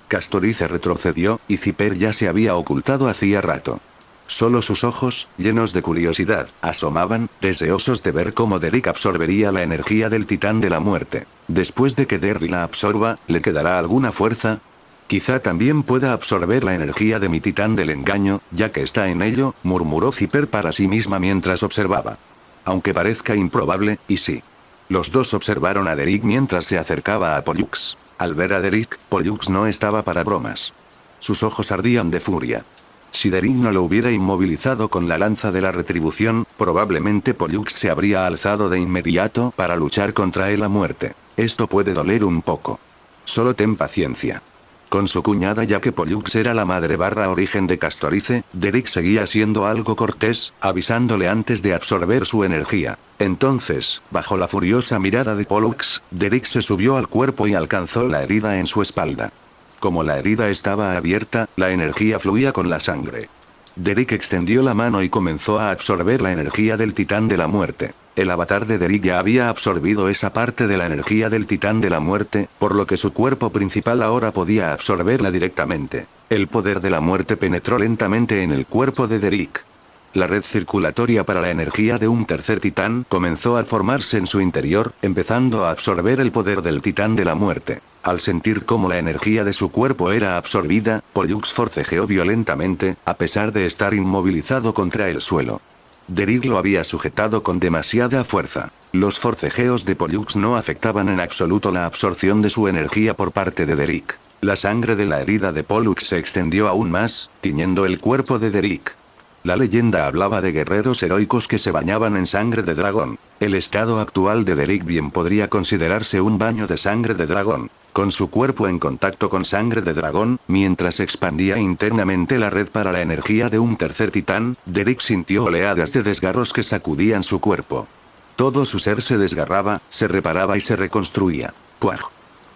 Castorice retrocedió, y Zipper ya se había ocultado hacía rato. Solo sus ojos, llenos de curiosidad, asomaban, deseosos de ver cómo Derek absorbería la energía del titán de la muerte. Después de que Derry la absorba, ¿le quedará alguna fuerza? Quizá también pueda absorber la energía de mi titán del engaño, ya que está en ello, murmuró Zipper para sí misma mientras observaba. Aunque parezca improbable, y sí. Los dos observaron a Derek mientras se acercaba a Pollux. Al ver a Derek, Pollux no estaba para bromas. Sus ojos ardían de furia. Si Derek no lo hubiera inmovilizado con la lanza de la retribución, probablemente Pollux se habría alzado de inmediato para luchar contra él a muerte. Esto puede doler un poco. Solo ten paciencia. Con su cuñada, ya que Pollux era la madre / origen de Castorice, Derek seguía siendo algo cortés, avisándole antes de absorber su energía. Entonces, bajo la furiosa mirada de Pollux, Derek se subió al cuerpo y alcanzó la herida en su espalda. Como la herida estaba abierta, la energía fluía con la sangre. Derek extendió la mano y comenzó a absorber la energía del titán de la muerte. El avatar de Derek ya había absorbido esa parte de la energía del titán de la muerte, por lo que su cuerpo principal ahora podía absorberla directamente. El poder de la muerte penetró lentamente en el cuerpo de Derek. La red circulatoria para la energía de un tercer titán comenzó a formarse en su interior, empezando a absorber el poder del titán de la muerte. Al sentir cómo la energía de su cuerpo era absorbida, Pollux forcejeó violentamente, a pesar de estar inmovilizado contra el suelo. Derek lo había sujetado con demasiada fuerza. Los forcejeos de Pollux no afectaban en absoluto la absorción de su energía por parte de Derek. La sangre de la herida de Pollux se extendió aún más, tiñendo el cuerpo de Derek. La leyenda hablaba de guerreros heroicos que se bañaban en sangre de dragón. El estado actual de Derek bien podría considerarse un baño de sangre de dragón. Con su cuerpo en contacto con sangre de dragón, mientras expandía internamente la red para la energía de un tercer titán, Derek sintió oleadas de desgarros que sacudían su cuerpo. Todo su ser se desgarraba, se reparaba y se reconstruía. ¡Puaj!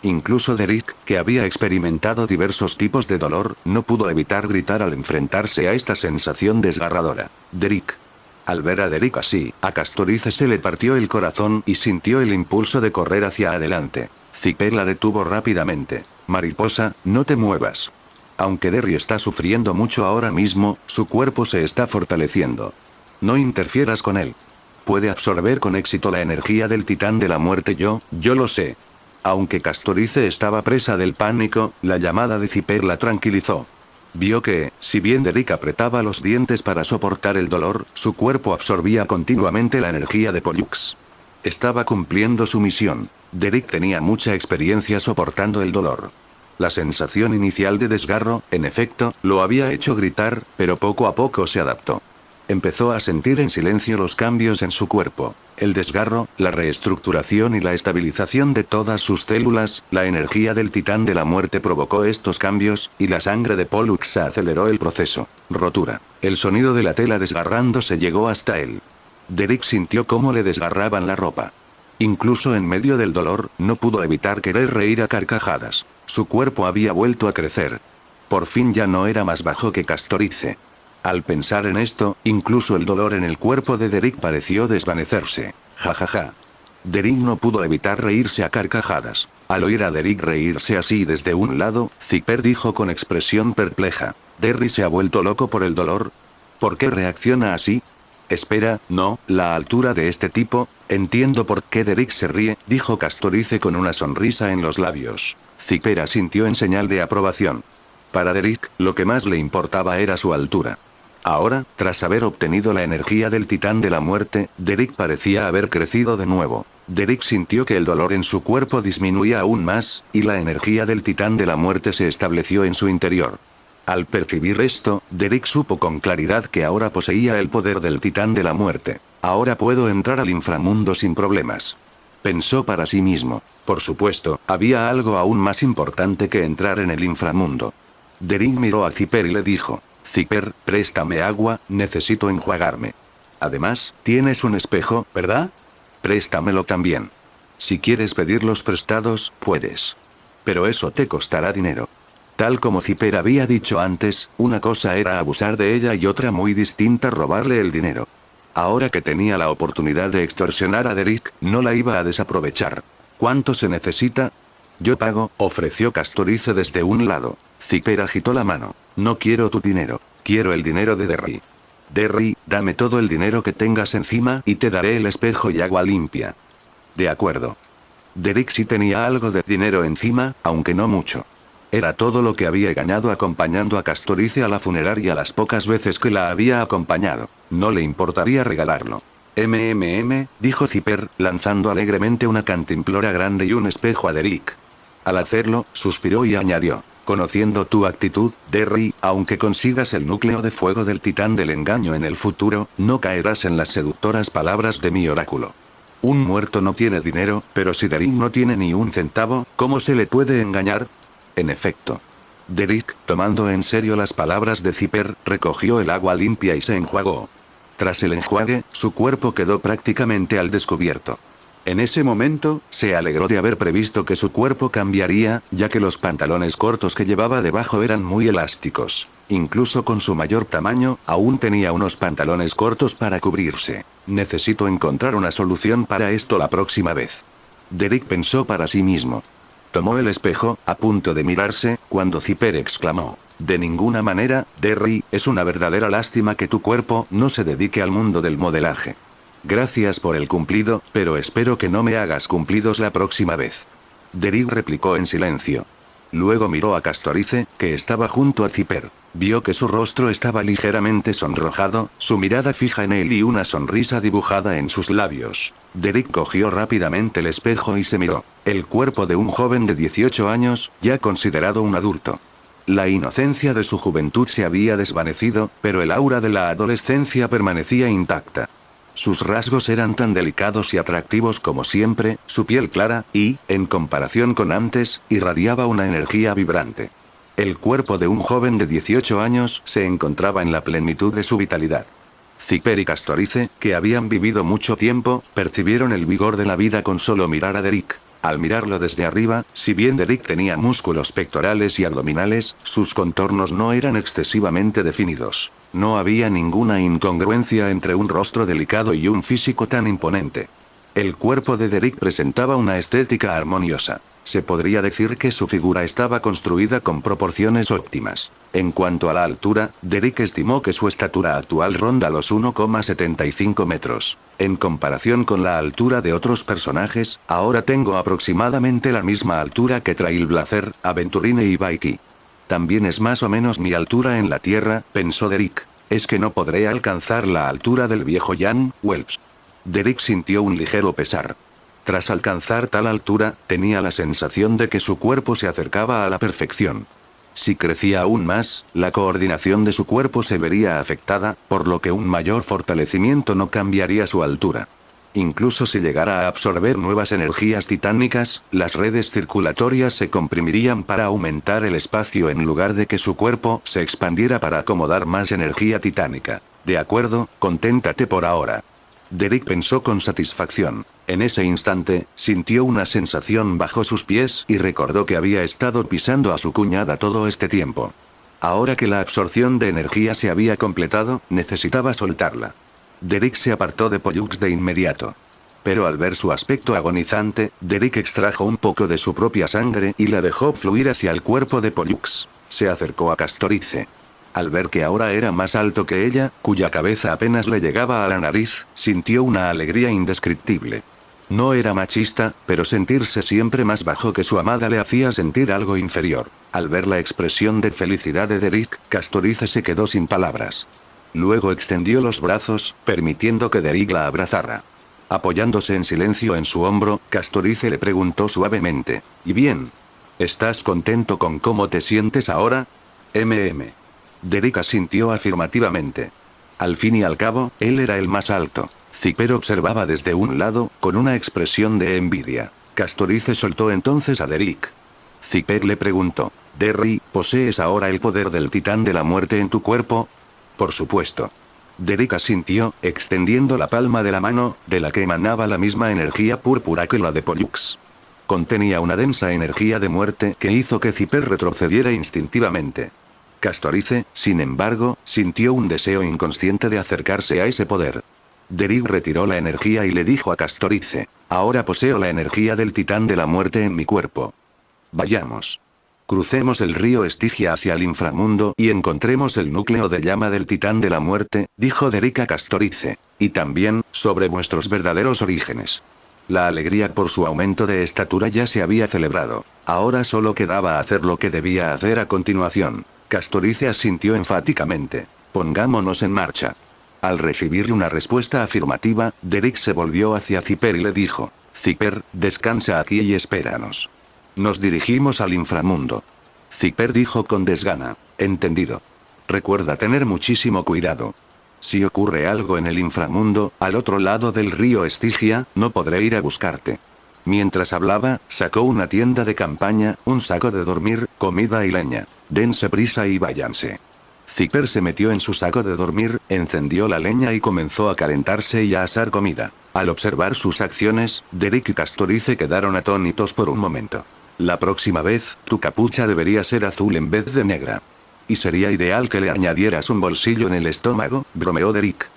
Incluso Derek, que había experimentado diversos tipos de dolor, no pudo evitar gritar al enfrentarse a esta sensación desgarradora. Derek. Al ver a Derek así, a Castorice se le partió el corazón y sintió el impulso de correr hacia adelante. Zipper la detuvo rápidamente. Mariposa, no te muevas. Aunque Derry está sufriendo mucho ahora mismo, su cuerpo se está fortaleciendo. No interfieras con él. Puede absorber con éxito la energía del titán de la muerte. Yo lo sé. Aunque Castorice estaba presa del pánico, la llamada de Zipper la tranquilizó. Vio que, si bien Derek apretaba los dientes para soportar el dolor, su cuerpo absorbía continuamente la energía de Pollux. Estaba cumpliendo su misión. Derek tenía mucha experiencia soportando el dolor. La sensación inicial de desgarro, en efecto, lo había hecho gritar, pero poco a poco se adaptó. Empezó a sentir en silencio los cambios en su cuerpo. El desgarro, la reestructuración y la estabilización de todas sus células, la energía del titán de la muerte provocó estos cambios, y la sangre de Pollux aceleró el proceso. Rotura. El sonido de la tela desgarrándose llegó hasta él. Derek sintió cómo le desgarraban la ropa. Incluso en medio del dolor, no pudo evitar querer reír a carcajadas. Su cuerpo había vuelto a crecer. Por fin ya no era más bajo que Castorice. Al pensar en esto, incluso el dolor en el cuerpo de Derek pareció desvanecerse. Jajaja. Derek no pudo evitar reírse a carcajadas. Al oír a Derek reírse así desde un lado, Zipper dijo con expresión perpleja: ¿Derry se ha vuelto loco por el dolor? ¿Por qué reacciona así? Espera, no, la altura de este tipo. Entiendo por qué Derek se ríe, dijo Castorice con una sonrisa en los labios. Zipper asintió en señal de aprobación. Para Derek, lo que más le importaba era su altura. Ahora, tras haber obtenido la energía del titán de la muerte, Derek parecía haber crecido de nuevo. Derek sintió que el dolor en su cuerpo disminuía aún más, y la energía del titán de la muerte se estableció en su interior. Al percibir esto, Derek supo con claridad que ahora poseía el poder del titán de la muerte. Ahora puedo entrar al inframundo sin problemas. Pensó para sí mismo. Por supuesto, había algo aún más importante que entrar en el inframundo. Derek miró a Zipper y le dijo: Zipper, préstame agua, necesito enjuagarme. Además, tienes un espejo, ¿verdad? Préstamelo también. Si quieres pedirlos prestados, puedes. Pero eso te costará dinero. Tal como Zipper había dicho antes, una cosa era abusar de ella y otra muy distinta robarle el dinero. Ahora que tenía la oportunidad de extorsionar a Derek, no la iba a desaprovechar. ¿Cuánto se necesita? Yo pago, ofreció Castorice desde un lado. Zipper agitó la mano. No quiero tu dinero. Quiero el dinero de Derry. Derry, dame todo el dinero que tengas encima y te daré el espejo y agua limpia. De acuerdo. Derek sí tenía algo de dinero encima, aunque no mucho. Era todo lo que había ganado acompañando a Castorice a la funeraria las pocas veces que la había acompañado. No le importaría regalarlo. Dijo Zipper, lanzando alegremente una cantimplora grande y un espejo a Derek. Al hacerlo, suspiró y añadió: conociendo tu actitud, Derry, aunque consigas el núcleo de fuego del titán del engaño en el futuro, no caerás en las seductoras palabras de mi oráculo. Un muerto no tiene dinero, pero si Derek no tiene ni un centavo, ¿cómo se le puede engañar? En efecto. Derek, tomando en serio las palabras de Zipper, recogió el agua limpia y se enjuagó. Tras el enjuague, su cuerpo quedó prácticamente al descubierto. En ese momento, se alegró de haber previsto que su cuerpo cambiaría, ya que los pantalones cortos que llevaba debajo eran muy elásticos. Incluso con su mayor tamaño, aún tenía unos pantalones cortos para cubrirse. Necesito encontrar una solución para esto la próxima vez. Derek pensó para sí mismo. Tomó el espejo, a punto de mirarse, cuando Zipper exclamó: de ninguna manera, Derry, es una verdadera lástima que tu cuerpo no se dedique al mundo del modelaje. Gracias por el cumplido, pero espero que no me hagas cumplidos la próxima vez. Derek replicó en silencio. Luego miró a Castorice, que estaba junto a Zipper. Vio que su rostro estaba ligeramente sonrojado, su mirada fija en él y una sonrisa dibujada en sus labios. Derek cogió rápidamente el espejo y se miró. El cuerpo de un joven de 18 años, ya considerado un adulto. La inocencia de su juventud se había desvanecido, pero el aura de la adolescencia permanecía intacta. Sus rasgos eran tan delicados y atractivos como siempre, su piel clara, y, en comparación con antes, irradiaba una energía vibrante. El cuerpo de un joven de 18 años se encontraba en la plenitud de su vitalidad. Zipper y Castorice, que habían vivido mucho tiempo, percibieron el vigor de la vida con solo mirar a Derek. Al mirarlo desde arriba, si bien Derek tenía músculos pectorales y abdominales, sus contornos no eran excesivamente definidos. No había ninguna incongruencia entre un rostro delicado y un físico tan imponente. El cuerpo de Derek presentaba una estética armoniosa. Se podría decir que su figura estaba construida con proporciones óptimas. En cuanto a la altura, Derek estimó que su estatura actual ronda los 1,75 metros. En comparación con la altura de otros personajes, ahora tengo aproximadamente la misma altura que Trailblazer, Aventurine y Baiki. También es más o menos mi altura en la Tierra, pensó Derek. Es que no podré alcanzar la altura del viejo Jan Welps. Derek sintió un ligero pesar. Tras alcanzar tal altura, tenía la sensación de que su cuerpo se acercaba a la perfección. Si crecía aún más, la coordinación de su cuerpo se vería afectada, por lo que un mayor fortalecimiento no cambiaría su altura. Incluso si llegara a absorber nuevas energías titánicas, las redes circulatorias se comprimirían para aumentar el espacio en lugar de que su cuerpo se expandiera para acomodar más energía titánica. De acuerdo, conténtate por ahora. Derek pensó con satisfacción. En ese instante, sintió una sensación bajo sus pies y recordó que había estado pisando a su cuñada todo este tiempo. Ahora que la absorción de energía se había completado, necesitaba soltarla. Derek se apartó de Pollux de inmediato. Pero al ver su aspecto agonizante, Derek extrajo un poco de su propia sangre y la dejó fluir hacia el cuerpo de Pollux. Se acercó a Castorice. Al ver que ahora era más alto que ella, cuya cabeza apenas le llegaba a la nariz, sintió una alegría indescriptible. No era machista, pero sentirse siempre más bajo que su amada le hacía sentir algo inferior. Al ver la expresión de felicidad de Derek, Castorice se quedó sin palabras. Luego extendió los brazos, permitiendo que Derek la abrazara. Apoyándose en silencio en su hombro, Castorice le preguntó suavemente: ¿Y bien? ¿Estás contento con cómo te sientes ahora? Derek asintió afirmativamente. Al fin y al cabo, él era el más alto. Zipper observaba desde un lado, con una expresión de envidia. Castorice soltó entonces a Derrick. Zipper le preguntó: Derry, ¿posees ahora el poder del titán de la muerte en tu cuerpo? Por supuesto. Derrick asintió, extendiendo la palma de la mano, de la que emanaba la misma energía púrpura que la de Pollux. Contenía una densa energía de muerte que hizo que Zipper retrocediera instintivamente. Castorice, sin embargo, sintió un deseo inconsciente de acercarse a ese poder. Derrick retiró la energía y le dijo a Castorice: ahora poseo la energía del titán de la muerte en mi cuerpo. Vayamos. Crucemos el río Estigia hacia el inframundo y encontremos el núcleo de llama del titán de la muerte, dijo Derrick a Castorice. Y también, sobre vuestros verdaderos orígenes. La alegría por su aumento de estatura ya se había celebrado. Ahora solo quedaba hacer lo que debía hacer a continuación. Castorice asintió enfáticamente. Pongámonos en marcha. Al recibir una respuesta afirmativa, Derrick se volvió hacia Zipper y le dijo: Zipper, descansa aquí y espéranos. Nos dirigimos al inframundo. Zipper dijo con desgana: entendido. Recuerda tener muchísimo cuidado. Si ocurre algo en el inframundo, al otro lado del río Estigia, no podré ir a buscarte. Mientras hablaba, sacó una tienda de campaña, un saco de dormir, comida y leña. Dense prisa y váyanse. Zipper se metió en su saco de dormir, encendió la leña y comenzó a calentarse y a asar comida. Al observar sus acciones, Derrick y Castorice quedaron atónitos por un momento. La próxima vez, tu capucha debería ser azul en vez de negra. Y sería ideal que le añadieras un bolsillo en el estómago, bromeó Derrick.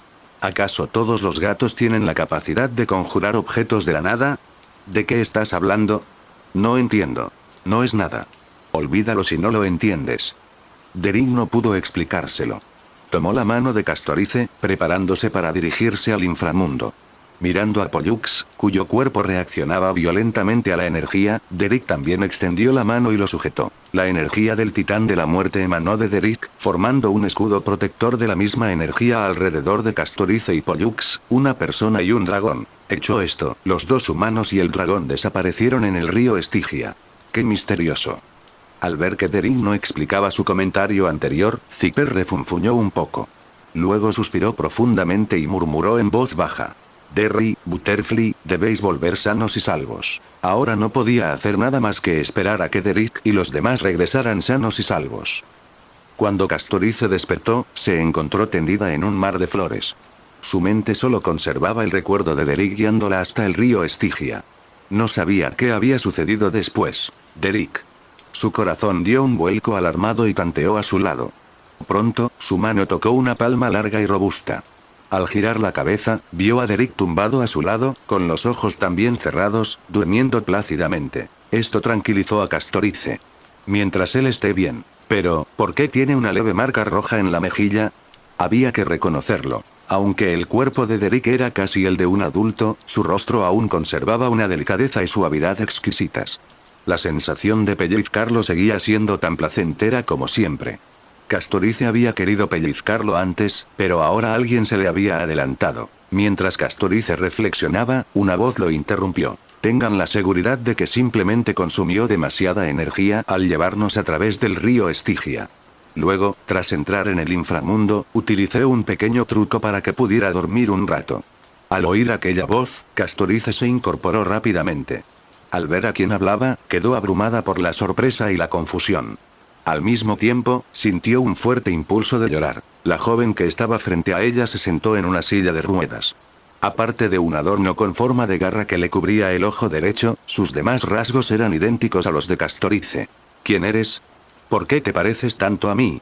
¿Acaso todos los gatos tienen la capacidad de conjurar objetos de la nada? ¿De qué estás hablando? No entiendo. No es nada. Olvídalo si no lo entiendes. Derrick no pudo explicárselo. Tomó la mano de Castorice, preparándose para dirigirse al inframundo. Mirando a Pollux, cuyo cuerpo reaccionaba violentamente a la energía, Derrick también extendió la mano y lo sujetó. La energía del titán de la muerte emanó de Derrick, formando un escudo protector de la misma energía alrededor de Castorice y Pollux, una persona y un dragón. Hecho esto, los dos humanos y el dragón desaparecieron en el río Estigia. ¡Qué misterioso! Al ver que Derrick no explicaba su comentario anterior, Zipper refunfuñó un poco. Luego suspiró profundamente y murmuró en voz baja: Derry, Butterfly, debéis volver sanos y salvos. Ahora no podía hacer nada más que esperar a que Derrick y los demás regresaran sanos y salvos. Cuando Castorice despertó, se encontró tendida en un mar de flores. Su mente solo conservaba el recuerdo de Derrick guiándola hasta el río Estigia. No sabía qué había sucedido después. Derrick. Su corazón dio un vuelco alarmado y tanteó a su lado. Pronto, su mano tocó una palma larga y robusta. Al girar la cabeza, vio a Derrick tumbado a su lado, con los ojos también cerrados, durmiendo plácidamente. Esto tranquilizó a Castorice. Mientras él esté bien. Pero, ¿por qué tiene una leve marca roja en la mejilla? Había que reconocerlo. Aunque el cuerpo de Derrick era casi el de un adulto, su rostro aún conservaba una delicadeza y suavidad exquisitas. La sensación de pellizcarlo seguía siendo tan placentera como siempre. Castorice había querido pellizcarlo antes, pero ahora alguien se le había adelantado. Mientras Castorice reflexionaba, una voz lo interrumpió. Tengan la seguridad de que simplemente consumió demasiada energía al llevarnos a través del río Estigia. Luego, tras entrar en el inframundo, utilicé un pequeño truco para que pudiera dormir un rato. Al oír aquella voz, Castorice se incorporó rápidamente. Al ver a quien hablaba, quedó abrumada por la sorpresa y la confusión. Al mismo tiempo, sintió un fuerte impulso de llorar. La joven que estaba frente a ella se sentó en una silla de ruedas. Aparte de un adorno con forma de garra que le cubría el ojo derecho, sus demás rasgos eran idénticos a los de Castorice. ¿Quién eres? ¿Por qué te pareces tanto a mí?,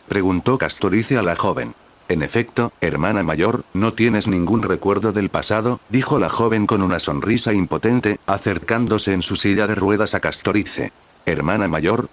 preguntó Castorice a la joven. En efecto, hermana mayor, ¿no tienes ningún recuerdo del pasado?, dijo la joven con una sonrisa impotente, acercándose en su silla de ruedas a Castorice. ¿Hermana mayor?,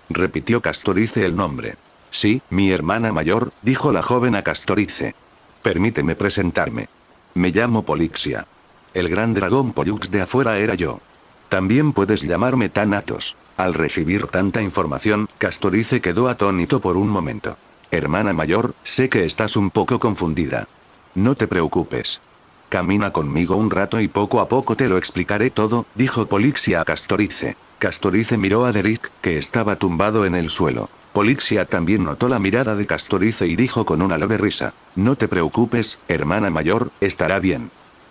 repitió Castorice el nombre. Sí, mi hermana mayor, dijo la joven a Castorice. Permíteme presentarme. Me llamo Polixia. El gran dragón Pollux de afuera era yo. También puedes llamarme Thanatos. Al recibir tanta información, Castorice quedó atónito por un momento. Hermana mayor, sé que estás un poco confundida. No te preocupes. Camina conmigo un rato y poco a poco te lo explicaré todo, dijo Polixia a Castorice. Castorice miró a Derrick, que estaba tumbado en el suelo. Polixia también notó la mirada de Castorice y dijo con una leve risa: no te preocupes, hermana mayor, estará bien.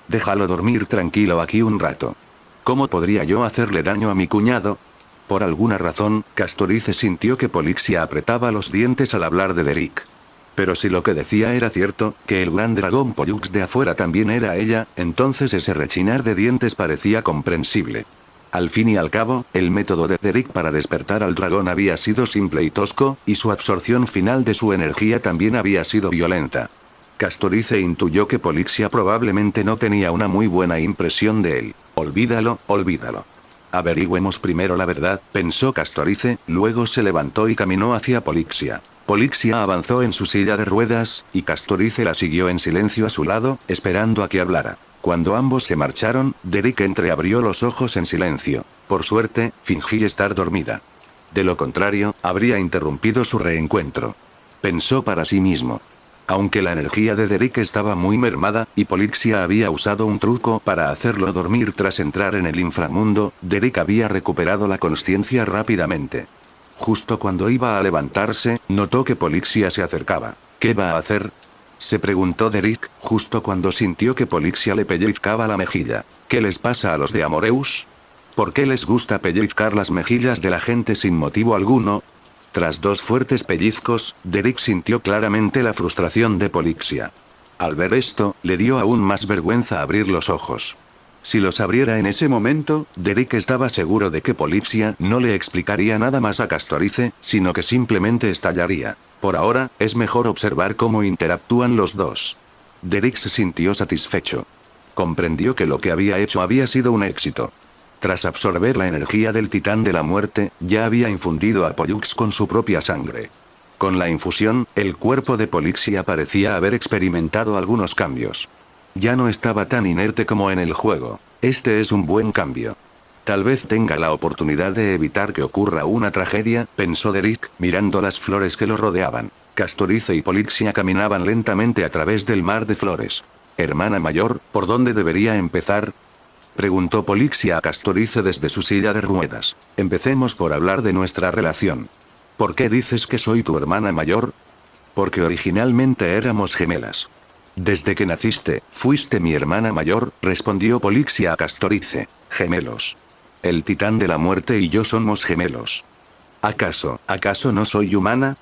Déjalo dormir tranquilo aquí un rato. ¿Cómo podría yo hacerle daño a mi cuñado? Por alguna razón, Castorice sintió que Polixia apretaba los dientes al hablar de Derrick. Pero si lo que decía era cierto, que el gran dragón Pollux de afuera también era ella, entonces ese rechinar de dientes parecía comprensible. Al fin y al cabo, el método de Derrick para despertar al dragón había sido simple y tosco, y su absorción final de su energía también había sido violenta. Castorice intuyó que Polixia probablemente no tenía una muy buena impresión de él. Olvídalo, olvídalo. Averigüemos primero la verdad, pensó Castorice, luego se levantó y caminó hacia Polixia. Polixia avanzó en su silla de ruedas, y Castorice la siguió en silencio a su lado, esperando a que hablara. Cuando ambos se marcharon, Derrick entreabrió los ojos en silencio. Por suerte, fingí estar dormida. De lo contrario, habría interrumpido su reencuentro. Pensó para sí mismo. Aunque la energía de Derrick estaba muy mermada, y Polixia había usado un truco para hacerlo dormir tras entrar en el inframundo, Derrick había recuperado la consciencia rápidamente. Justo cuando iba a levantarse, notó que Polixia se acercaba. ¿Qué va a hacer?, se preguntó Derrick, justo cuando sintió que Polixia le pellizcaba la mejilla. ¿Qué les pasa a los de Amoreus? ¿Por qué les gusta pellizcar las mejillas de la gente sin motivo alguno? Tras 2 fuertes pellizcos, Derrick sintió claramente la frustración de Polixia. Al ver esto, le dio aún más vergüenza abrir los ojos. Si los abriera en ese momento, Derrick estaba seguro de que Polixia no le explicaría nada más a Castorice, sino que simplemente estallaría. Por ahora, es mejor observar cómo interactúan los dos. Derrick se sintió satisfecho. Comprendió que lo que había hecho había sido un éxito. Tras absorber la energía del titán de la muerte, ya había infundido a Pollux con su propia sangre. Con la infusión, el cuerpo de Polixia parecía haber experimentado algunos cambios. Ya no estaba tan inerte como en el juego. Este es un buen cambio. Tal vez tenga la oportunidad de evitar que ocurra una tragedia, pensó Derrick, mirando las flores que lo rodeaban. Castorice y Polixia caminaban lentamente a través del mar de flores. Hermana mayor, ¿por dónde debería empezar?, preguntó Polixia a Castorice desde su silla de ruedas. Empecemos por hablar de nuestra relación. ¿Por qué dices que soy tu hermana mayor? Porque originalmente éramos gemelas. Desde que naciste, fuiste mi hermana mayor, respondió Polixia a Castorice. Gemelos. El titán de la muerte y yo somos gemelos. ¿Acaso no soy humana?,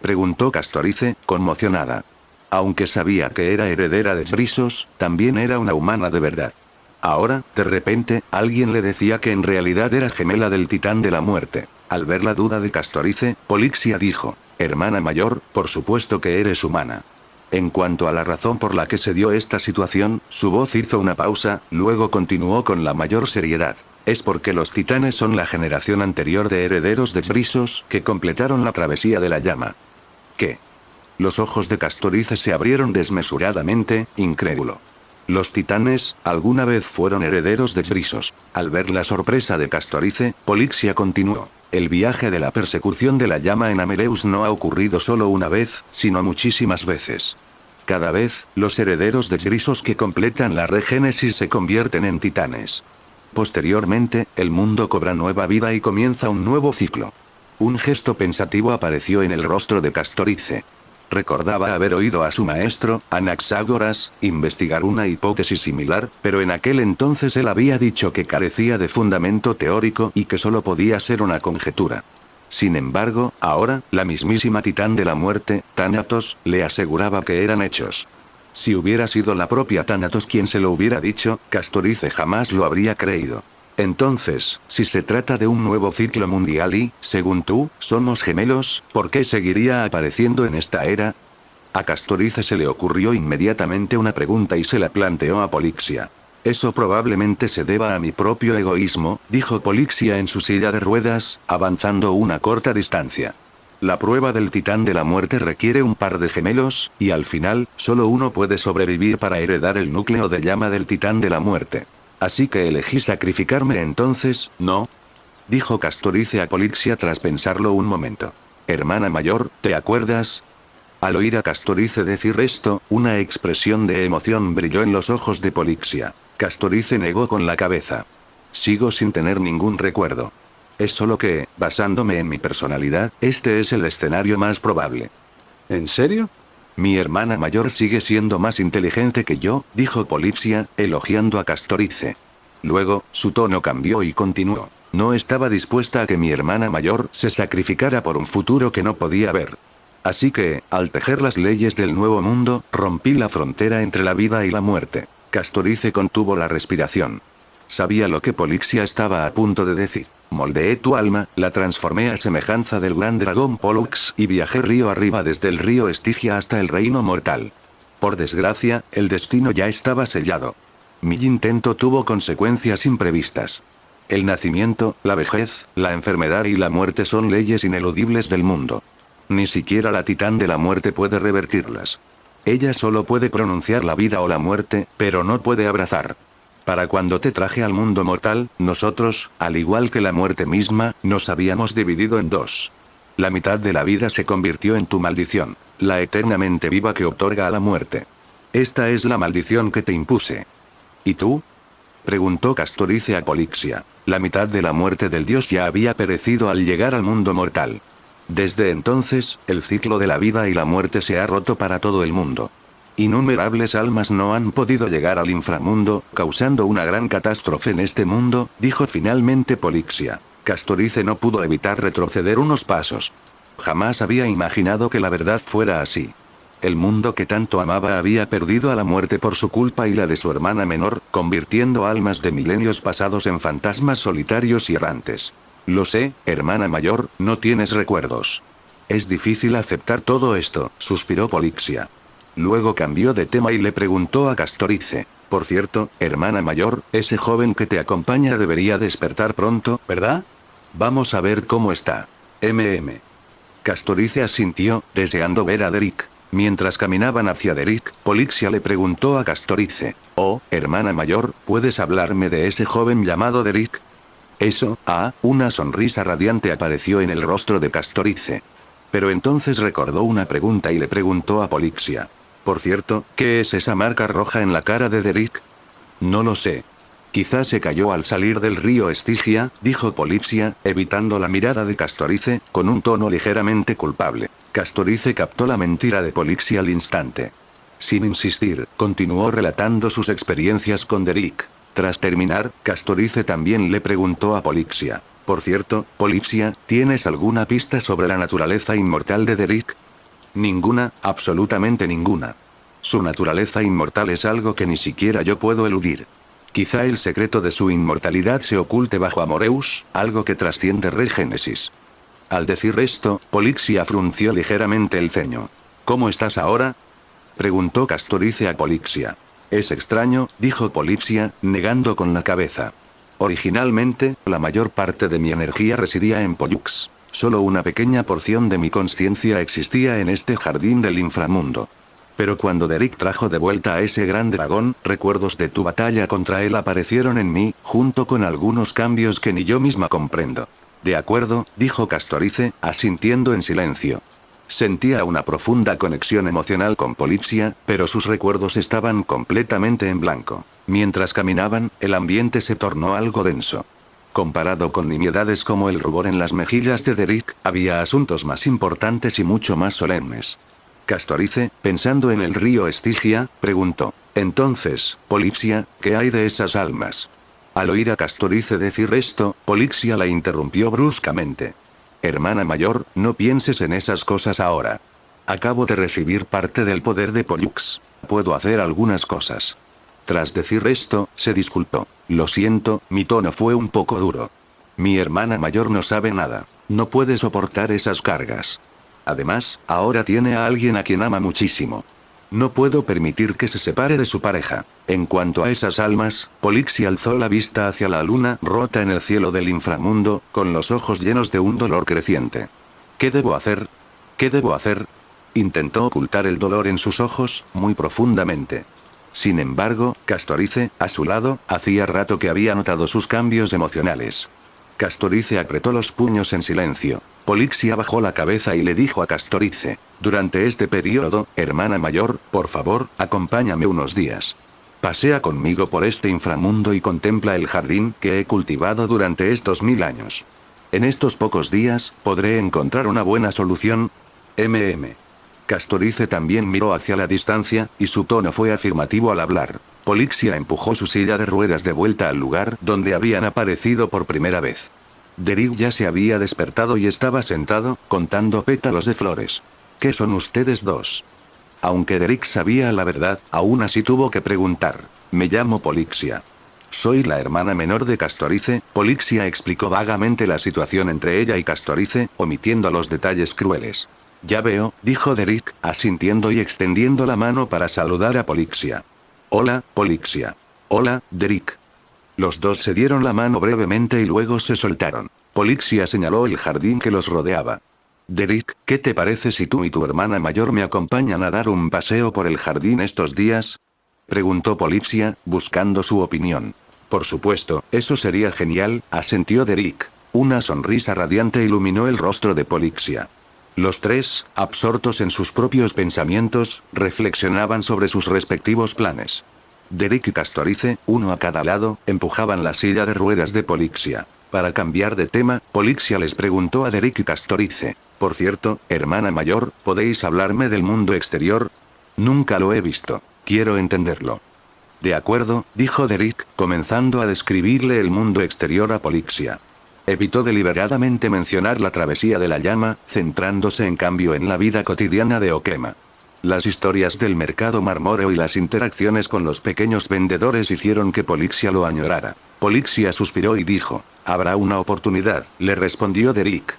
preguntó Castorice, conmocionada. Aunque sabía que era heredera de Sbrisos, también era una humana de verdad. Ahora, de repente, alguien le decía que en realidad era gemela del titán de la muerte. Al ver la duda de Castorice, Polixia dijo: hermana mayor, por supuesto que eres humana. En cuanto a la razón por la que se dio esta situación, su voz hizo una pausa, luego continuó con la mayor seriedad. Es porque los titanes son la generación anterior de herederos de Sbrisos que completaron la travesía de la llama. ¿Qué? Los ojos de Castorice se abrieron desmesuradamente, incrédulo. Los titanes, alguna vez fueron herederos de Sbrisos. Al ver la sorpresa de Castorice, Polixia continuó. El viaje de la persecución de la llama en Amoreus no ha ocurrido solo una vez, sino muchísimas veces. Cada vez, los herederos de Sbrisos que completan la regénesis se convierten en titanes. Posteriormente, el mundo cobra nueva vida y comienza un nuevo ciclo. Un gesto pensativo apareció en el rostro de Castorice. Recordaba haber oído a su maestro, Anaxágoras, investigar una hipótesis similar, pero en aquel entonces él había dicho que carecía de fundamento teórico y que solo podía ser una conjetura. Sin embargo, ahora, la mismísima titán de la muerte, Thanatos, le aseguraba que eran hechos. Si hubiera sido la propia Thanatos quien se lo hubiera dicho, Castorice jamás lo habría creído. Entonces, si se trata de un nuevo ciclo mundial y, según tú, somos gemelos, ¿por qué seguiría apareciendo en esta era? A Castorice se le ocurrió inmediatamente una pregunta y se la planteó a Polixia. Eso probablemente se deba a mi propio egoísmo, dijo Polixia en su silla de ruedas, avanzando una corta distancia. La prueba del titán de la muerte requiere un par de gemelos, y al final, solo uno puede sobrevivir para heredar el núcleo de llama del titán de la muerte. Así que elegí sacrificarme entonces, ¿no?, dijo Castorice a Polixia tras pensarlo un momento. Hermana mayor, ¿te acuerdas? Al oír a Castorice decir esto, una expresión de emoción brilló en los ojos de Polixia. Castorice negó con la cabeza. Sigo sin tener ningún recuerdo. Es solo que, basándome en mi personalidad, este es el escenario más probable. ¿En serio? Mi hermana mayor sigue siendo más inteligente que yo, dijo Polixia, elogiando a Castorice. Luego, su tono cambió y continuó. No estaba dispuesta a que mi hermana mayor se sacrificara por un futuro que no podía ver. Así que, al tejer las leyes del nuevo mundo, rompí la frontera entre la vida y la muerte. Castorice contuvo la respiración. Sabía lo que Polixia estaba a punto de decir. Moldeé tu alma, la transformé a semejanza del gran dragón Pollux y viajé río arriba desde el río Estigia hasta el reino mortal. Por desgracia, el destino ya estaba sellado. Mi intento tuvo consecuencias imprevistas. El nacimiento, la vejez, la enfermedad y la muerte son leyes ineludibles del mundo. Ni siquiera la titán de la muerte puede revertirlas. Ella solo puede pronunciar la vida o la muerte, pero no puede abrazar. Para cuando te traje al mundo mortal, nosotros, al igual que la muerte misma, nos habíamos dividido en dos. La mitad de la vida se convirtió en tu maldición, la eternamente viva que otorga a la muerte. Esta es la maldición que te impuse. ¿Y tú? Preguntó Castorice a Polixia. La mitad de la muerte del dios ya había perecido al llegar al mundo mortal. Desde entonces, el ciclo de la vida y la muerte se ha roto para todo el mundo. Innumerables almas no han podido llegar al inframundo, causando una gran catástrofe en este mundo, dijo finalmente Polixia. Castorice no pudo evitar retroceder unos pasos. Jamás había imaginado que la verdad fuera así. El mundo que tanto amaba había perdido a la muerte por su culpa y la de su hermana menor, convirtiendo almas de milenios pasados en fantasmas solitarios y errantes. Lo sé, hermana mayor, no tienes recuerdos. Es difícil aceptar todo esto, suspiró Polixia. Luego cambió de tema y le preguntó a Castorice. Por cierto, hermana mayor, ese joven que te acompaña debería despertar pronto, ¿verdad? Vamos a ver cómo está. Castorice asintió, deseando ver a Derrick. Mientras caminaban hacia Derrick, Polixia le preguntó a Castorice. Oh, hermana mayor, ¿puedes hablarme de ese joven llamado Derrick? Eso, una sonrisa radiante apareció en el rostro de Castorice. Pero entonces recordó una pregunta y le preguntó a Polixia. Por cierto, ¿qué es esa marca roja en la cara de Derrick? No lo sé. Quizás se cayó al salir del río Estigia, dijo Polixia, evitando la mirada de Castorice, con un tono ligeramente culpable. Castorice captó la mentira de Polixia al instante. Sin insistir, continuó relatando sus experiencias con Derrick. Tras terminar, Castorice también le preguntó a Polixia. Por cierto, Polixia, ¿tienes alguna pista sobre la naturaleza inmortal de Derrick? Ninguna, absolutamente ninguna. Su naturaleza inmortal es algo que ni siquiera yo puedo eludir. Quizá el secreto de su inmortalidad se oculte bajo Amoreus, algo que trasciende Regénesis. Al decir esto, Polixia frunció ligeramente el ceño. ¿Cómo estás ahora? Preguntó Castorice a Polixia. Es extraño, dijo Polixia, negando con la cabeza. Originalmente, la mayor parte de mi energía residía en Pollux. Solo una pequeña porción de mi consciencia existía en este jardín del inframundo. Pero cuando Derrick trajo de vuelta a ese gran dragón, recuerdos de tu batalla contra él aparecieron en mí, junto con algunos cambios que ni yo misma comprendo. De acuerdo, dijo Castorice, asintiendo en silencio. Sentía una profunda conexión emocional con Polixia, pero sus recuerdos estaban completamente en blanco. Mientras caminaban, el ambiente se tornó algo denso. Comparado con nimiedades como el rubor en las mejillas de Derrick, había asuntos más importantes y mucho más solemnes. Castorice, pensando en el río Estigia, preguntó. Entonces, Polixia, ¿qué hay de esas almas? Al oír a Castorice decir esto, Polixia la interrumpió bruscamente. Hermana mayor, no pienses en esas cosas ahora. Acabo de recibir parte del poder de Pollux. Puedo hacer algunas cosas. Tras decir esto, se disculpó. Lo siento, mi tono fue un poco duro. Mi hermana mayor no sabe nada. No puede soportar esas cargas. Además, ahora tiene a alguien a quien ama muchísimo. No puedo permitir que se separe de su pareja. En cuanto a esas almas, Polixia alzó la vista hacia la luna rota en el cielo del inframundo, con los ojos llenos de un dolor creciente. ¿Qué debo hacer? ¿Qué debo hacer? Intentó ocultar el dolor en sus ojos, muy profundamente. Sin embargo, Castorice, a su lado, hacía rato que había notado sus cambios emocionales. Castorice apretó los puños en silencio. Polixia bajó la cabeza y le dijo a Castorice. Durante este periodo, hermana mayor, por favor, acompáñame unos días. Pasea conmigo por este inframundo y contempla el jardín que he cultivado durante estos 1000 años. En estos pocos días, ¿podré encontrar una buena solución? Castorice también miró hacia la distancia, y su tono fue afirmativo al hablar. Polixia empujó su silla de ruedas de vuelta al lugar donde habían aparecido por primera vez. Derek ya se había despertado y estaba sentado, contando pétalos de flores. ¿Qué son ustedes dos? Aunque Derek sabía la verdad, aún así tuvo que preguntar. Me llamo Polixia. Soy la hermana menor de Castorice. Polixia explicó vagamente la situación entre ella y Castorice, omitiendo los detalles crueles. Ya veo, dijo Derek, asintiendo y extendiendo la mano para saludar a Polixia. Hola, Polixia. Hola, Derek. Los dos se dieron la mano brevemente y luego se soltaron. Polixia señaló el jardín que los rodeaba. Derek, ¿qué te parece si tú y tu hermana mayor me acompañan a dar un paseo por el jardín estos días? Preguntó Polixia, buscando su opinión. Por supuesto, eso sería genial, asintió Derek. Una sonrisa radiante iluminó el rostro de Polixia. Los tres, absortos en sus propios pensamientos, reflexionaban sobre sus respectivos planes. Derek y Castorice, uno a cada lado, empujaban la silla de ruedas de Polixia. Para cambiar de tema, Polixia les preguntó a Derek y Castorice. Por cierto, hermana mayor, ¿podéis hablarme del mundo exterior? Nunca lo he visto. Quiero entenderlo. De acuerdo, dijo Derek, comenzando a describirle el mundo exterior a Polixia. Evitó deliberadamente mencionar la travesía de la llama, centrándose en cambio en la vida cotidiana de Okema. Las historias del mercado marmóreo y las interacciones con los pequeños vendedores hicieron que Polixia lo añorara. Polixia suspiró y dijo, habrá una oportunidad, le respondió Derek.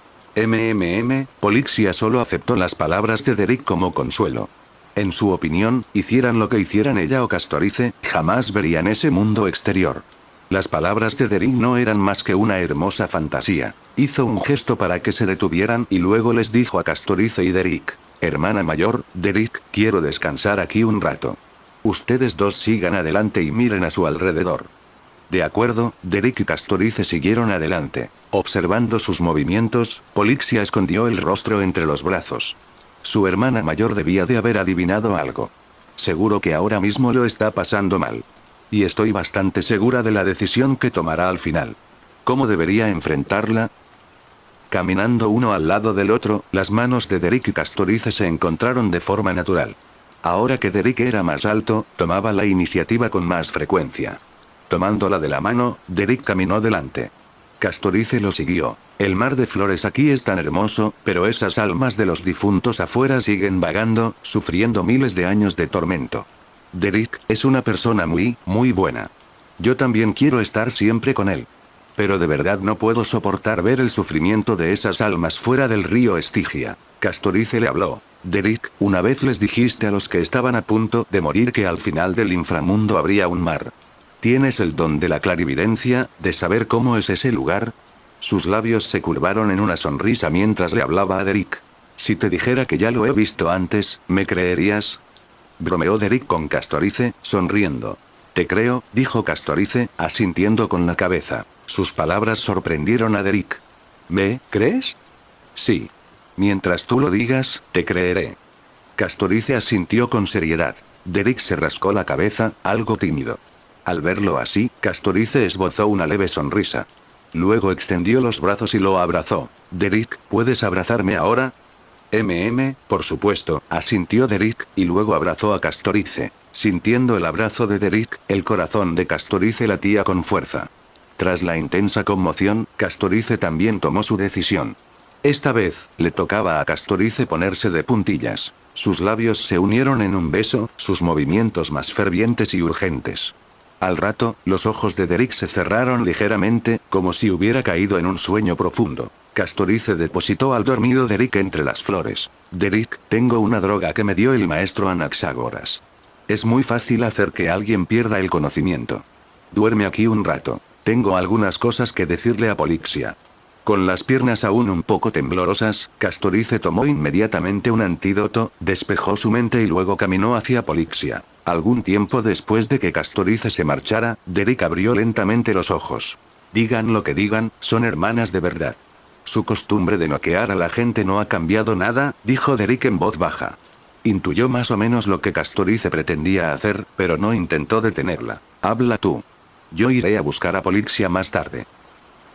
Polixia solo aceptó las palabras de Derek como consuelo. En su opinión, hicieran lo que hicieran ella o Castorice, jamás verían ese mundo exterior. Las palabras de Derek no eran más que una hermosa fantasía. Hizo un gesto para que se detuvieran y luego les dijo a Castorice y Derek. Hermana mayor, Derek, quiero descansar aquí un rato. Ustedes dos sigan adelante y miren a su alrededor. De acuerdo, Derek y Castorice siguieron adelante. Observando sus movimientos, Polixia escondió el rostro entre los brazos. Su hermana mayor debía de haber adivinado algo. Seguro que ahora mismo lo está pasando mal. Y estoy bastante segura de la decisión que tomará al final. ¿Cómo debería enfrentarla? Caminando uno al lado del otro, las manos de Derek y Castorice se encontraron de forma natural. Ahora que Derek era más alto, tomaba la iniciativa con más frecuencia. Tomándola de la mano, Derek caminó delante. Castorice lo siguió. El mar de flores aquí es tan hermoso, pero esas almas de los difuntos afuera siguen vagando, sufriendo miles de años de tormento. Derek es una persona muy buena. Yo también quiero estar siempre con él. Pero de verdad no puedo soportar ver el sufrimiento de esas almas fuera del río Estigia. Castorice le habló. Derek, una vez les dijiste a los que estaban a punto de morir que al final del inframundo habría un mar. ¿Tienes el don de la clarividencia, de saber cómo es ese lugar? Sus labios se curvaron en una sonrisa mientras le hablaba a Derek. Si te dijera que ya lo he visto antes, ¿me creerías? Bromeó Derek con Castorice, sonriendo. Te creo, dijo Castorice, asintiendo con la cabeza. Sus palabras sorprendieron a Derek. ¿Me crees? Sí. Mientras tú lo digas, te creeré. Castorice asintió con seriedad. Derek se rascó la cabeza, algo tímido. Al verlo así, Castorice esbozó una leve sonrisa. Luego extendió los brazos y lo abrazó. Derek, ¿puedes abrazarme ahora? Por supuesto, asintió Derek, y luego abrazó a Castorice. Sintiendo el abrazo de Derek, el corazón de Castorice latía con fuerza. Tras la intensa conmoción, Castorice también tomó su decisión. Esta vez, le tocaba a Castorice ponerse de puntillas. Sus labios se unieron en un beso, sus movimientos más fervientes y urgentes. Al rato, los ojos de Derek se cerraron ligeramente, como si hubiera caído en un sueño profundo. Castorice depositó al dormido Derek entre las flores. Derek, tengo una droga que me dio el maestro Anaxágoras. Es muy fácil hacer que alguien pierda el conocimiento. Duerme aquí un rato. Tengo algunas cosas que decirle a Polixia. Con las piernas aún un poco temblorosas, Castorice tomó inmediatamente un antídoto, despejó su mente y luego caminó hacia Polixia. Algún tiempo después de que Castorice se marchara, Derek abrió lentamente los ojos. Digan lo que digan, son hermanas de verdad. Su costumbre de noquear a la gente no ha cambiado nada, dijo Derek en voz baja. Intuyó más o menos lo que Castorice pretendía hacer, pero no intentó detenerla. Habla tú. Yo iré a buscar a Polixia más tarde.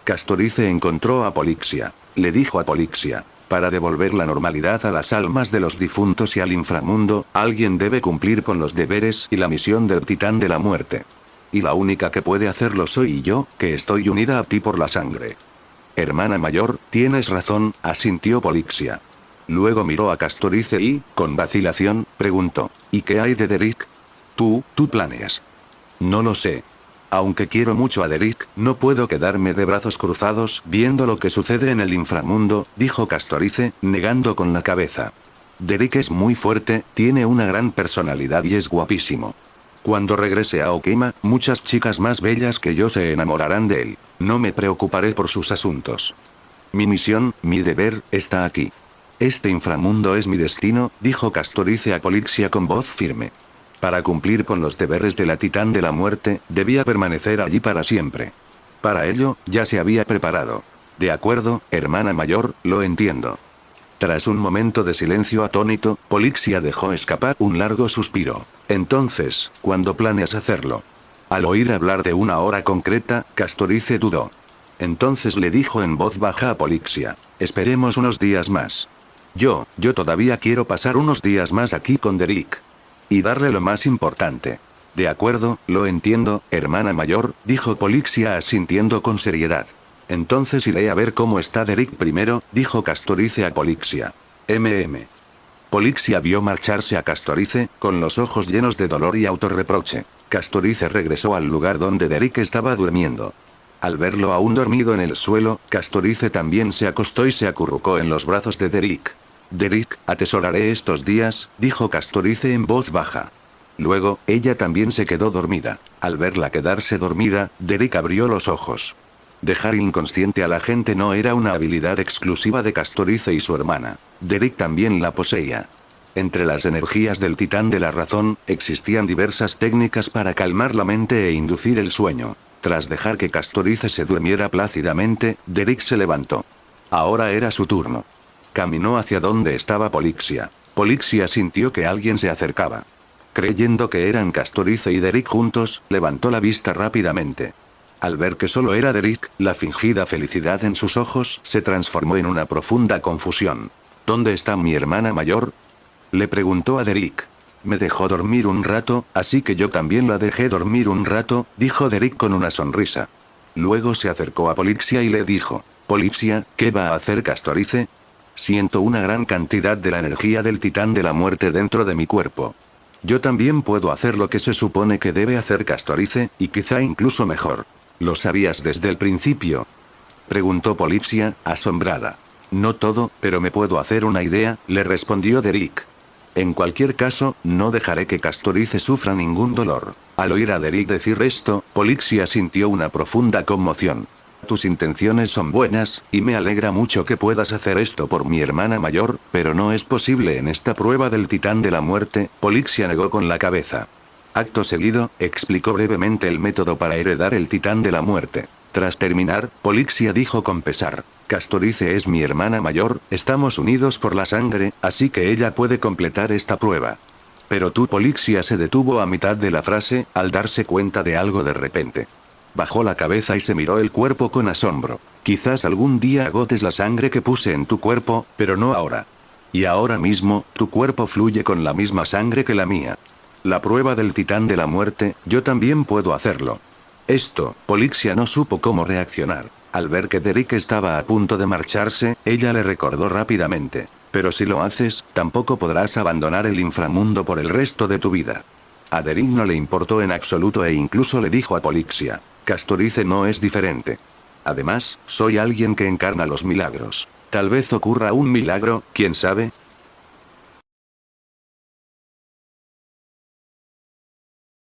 Castorice encontró a Polixia. Le dijo a Polixia: para devolver la normalidad a las almas de los difuntos y al inframundo, alguien debe cumplir con los deberes y la misión del Titán de la Muerte. Y la única que puede hacerlo soy yo, que estoy unida a ti por la sangre. Hermana mayor, tienes razón, asintió Polixia. Luego miró a Castorice y, con vacilación, preguntó: ¿y qué hay de Derrick? Tú planeas. No lo sé. Aunque quiero mucho a Derrick, no puedo quedarme de brazos cruzados viendo lo que sucede en el inframundo, dijo Castorice, negando con la cabeza. Derrick es muy fuerte, tiene una gran personalidad y es guapísimo. Cuando regrese a Okima, muchas chicas más bellas que yo se enamorarán de él. No me preocuparé por sus asuntos. Mi misión, mi deber, está aquí. Este inframundo es mi destino, dijo Castorice a Polixia con voz firme. Para cumplir con los deberes de la Titán de la Muerte, debía permanecer allí para siempre. Para ello, ya se había preparado. De acuerdo, hermana mayor, lo entiendo. Tras un momento de silencio atónito, Polixia dejó escapar un largo suspiro. Entonces, ¿cuándo planeas hacerlo? Al oír hablar de una hora concreta, Castorice dudó. Entonces le dijo en voz baja a Polixia: esperemos unos días más. Yo todavía quiero pasar unos días más aquí con Derrick. Y darle lo más importante. De acuerdo, lo entiendo, hermana mayor, dijo Polixia asintiendo con seriedad. Entonces iré a ver cómo está Derrick primero, dijo Castorice a Polixia. Polixia vio marcharse a Castorice, con los ojos llenos de dolor y autorreproche. Castorice regresó al lugar donde Derrick estaba durmiendo. Al verlo aún dormido en el suelo, Castorice también se acostó y se acurrucó en los brazos de Derrick. Derrick, atesoraré estos días, dijo Castorice en voz baja. Luego, ella también se quedó dormida. Al verla quedarse dormida, Derrick abrió los ojos. Dejar inconsciente a la gente no era una habilidad exclusiva de Castorice y su hermana. Derrick también la poseía. Entre las energías del Titán de la Razón, existían diversas técnicas para calmar la mente e inducir el sueño. Tras dejar que Castorice se durmiera plácidamente, Derrick se levantó. Ahora era su turno. Caminó hacia donde estaba Polixia. Polixia sintió que alguien se acercaba. Creyendo que eran Castorice y Derrick juntos, levantó la vista rápidamente. Al ver que solo era Derrick, la fingida felicidad en sus ojos se transformó en una profunda confusión. ¿Dónde está mi hermana mayor?, le preguntó a Derrick. Me dejó dormir un rato, así que yo también la dejé dormir un rato, dijo Derrick con una sonrisa. Luego se acercó a Polixia y le dijo: Polixia, ¿qué va a hacer Castorice? Siento una gran cantidad de la energía del Titán de la Muerte dentro de mi cuerpo. Yo también puedo hacer lo que se supone que debe hacer Castorice, y quizá incluso mejor. ¿Lo sabías desde el principio?, preguntó Polixia, asombrada. No todo, pero me puedo hacer una idea, le respondió Derrick. En cualquier caso, no dejaré que Castorice sufra ningún dolor. Al oír a Derrick decir esto, Polixia sintió una profunda conmoción. Tus intenciones son buenas, y me alegra mucho que puedas hacer esto por mi hermana mayor, pero no es posible en esta prueba del Titán de la Muerte, Polixia negó con la cabeza. Acto seguido, explicó brevemente el método para heredar el Titán de la Muerte. Tras terminar, Polixia dijo con pesar: Castorice es mi hermana mayor, estamos unidos por la sangre, así que ella puede completar esta prueba. Pero tú, Polixia se detuvo a mitad de la frase, al darse cuenta de algo de repente. Bajó la cabeza y se miró el cuerpo con asombro. Quizás algún día agotes la sangre que puse en tu cuerpo, pero no ahora. Y ahora mismo, tu cuerpo fluye con la misma sangre que la mía. La prueba del Titán de la Muerte, yo también puedo hacerlo. Polixia no supo cómo reaccionar. Al ver que Derrick estaba a punto de marcharse, ella le recordó rápidamente: pero si lo haces, tampoco podrás abandonar el inframundo por el resto de tu vida. A Derrick no le importó en absoluto e incluso le dijo a Polixia: Castorice no es diferente. Además, soy alguien que encarna los milagros. Tal vez ocurra un milagro, quién sabe.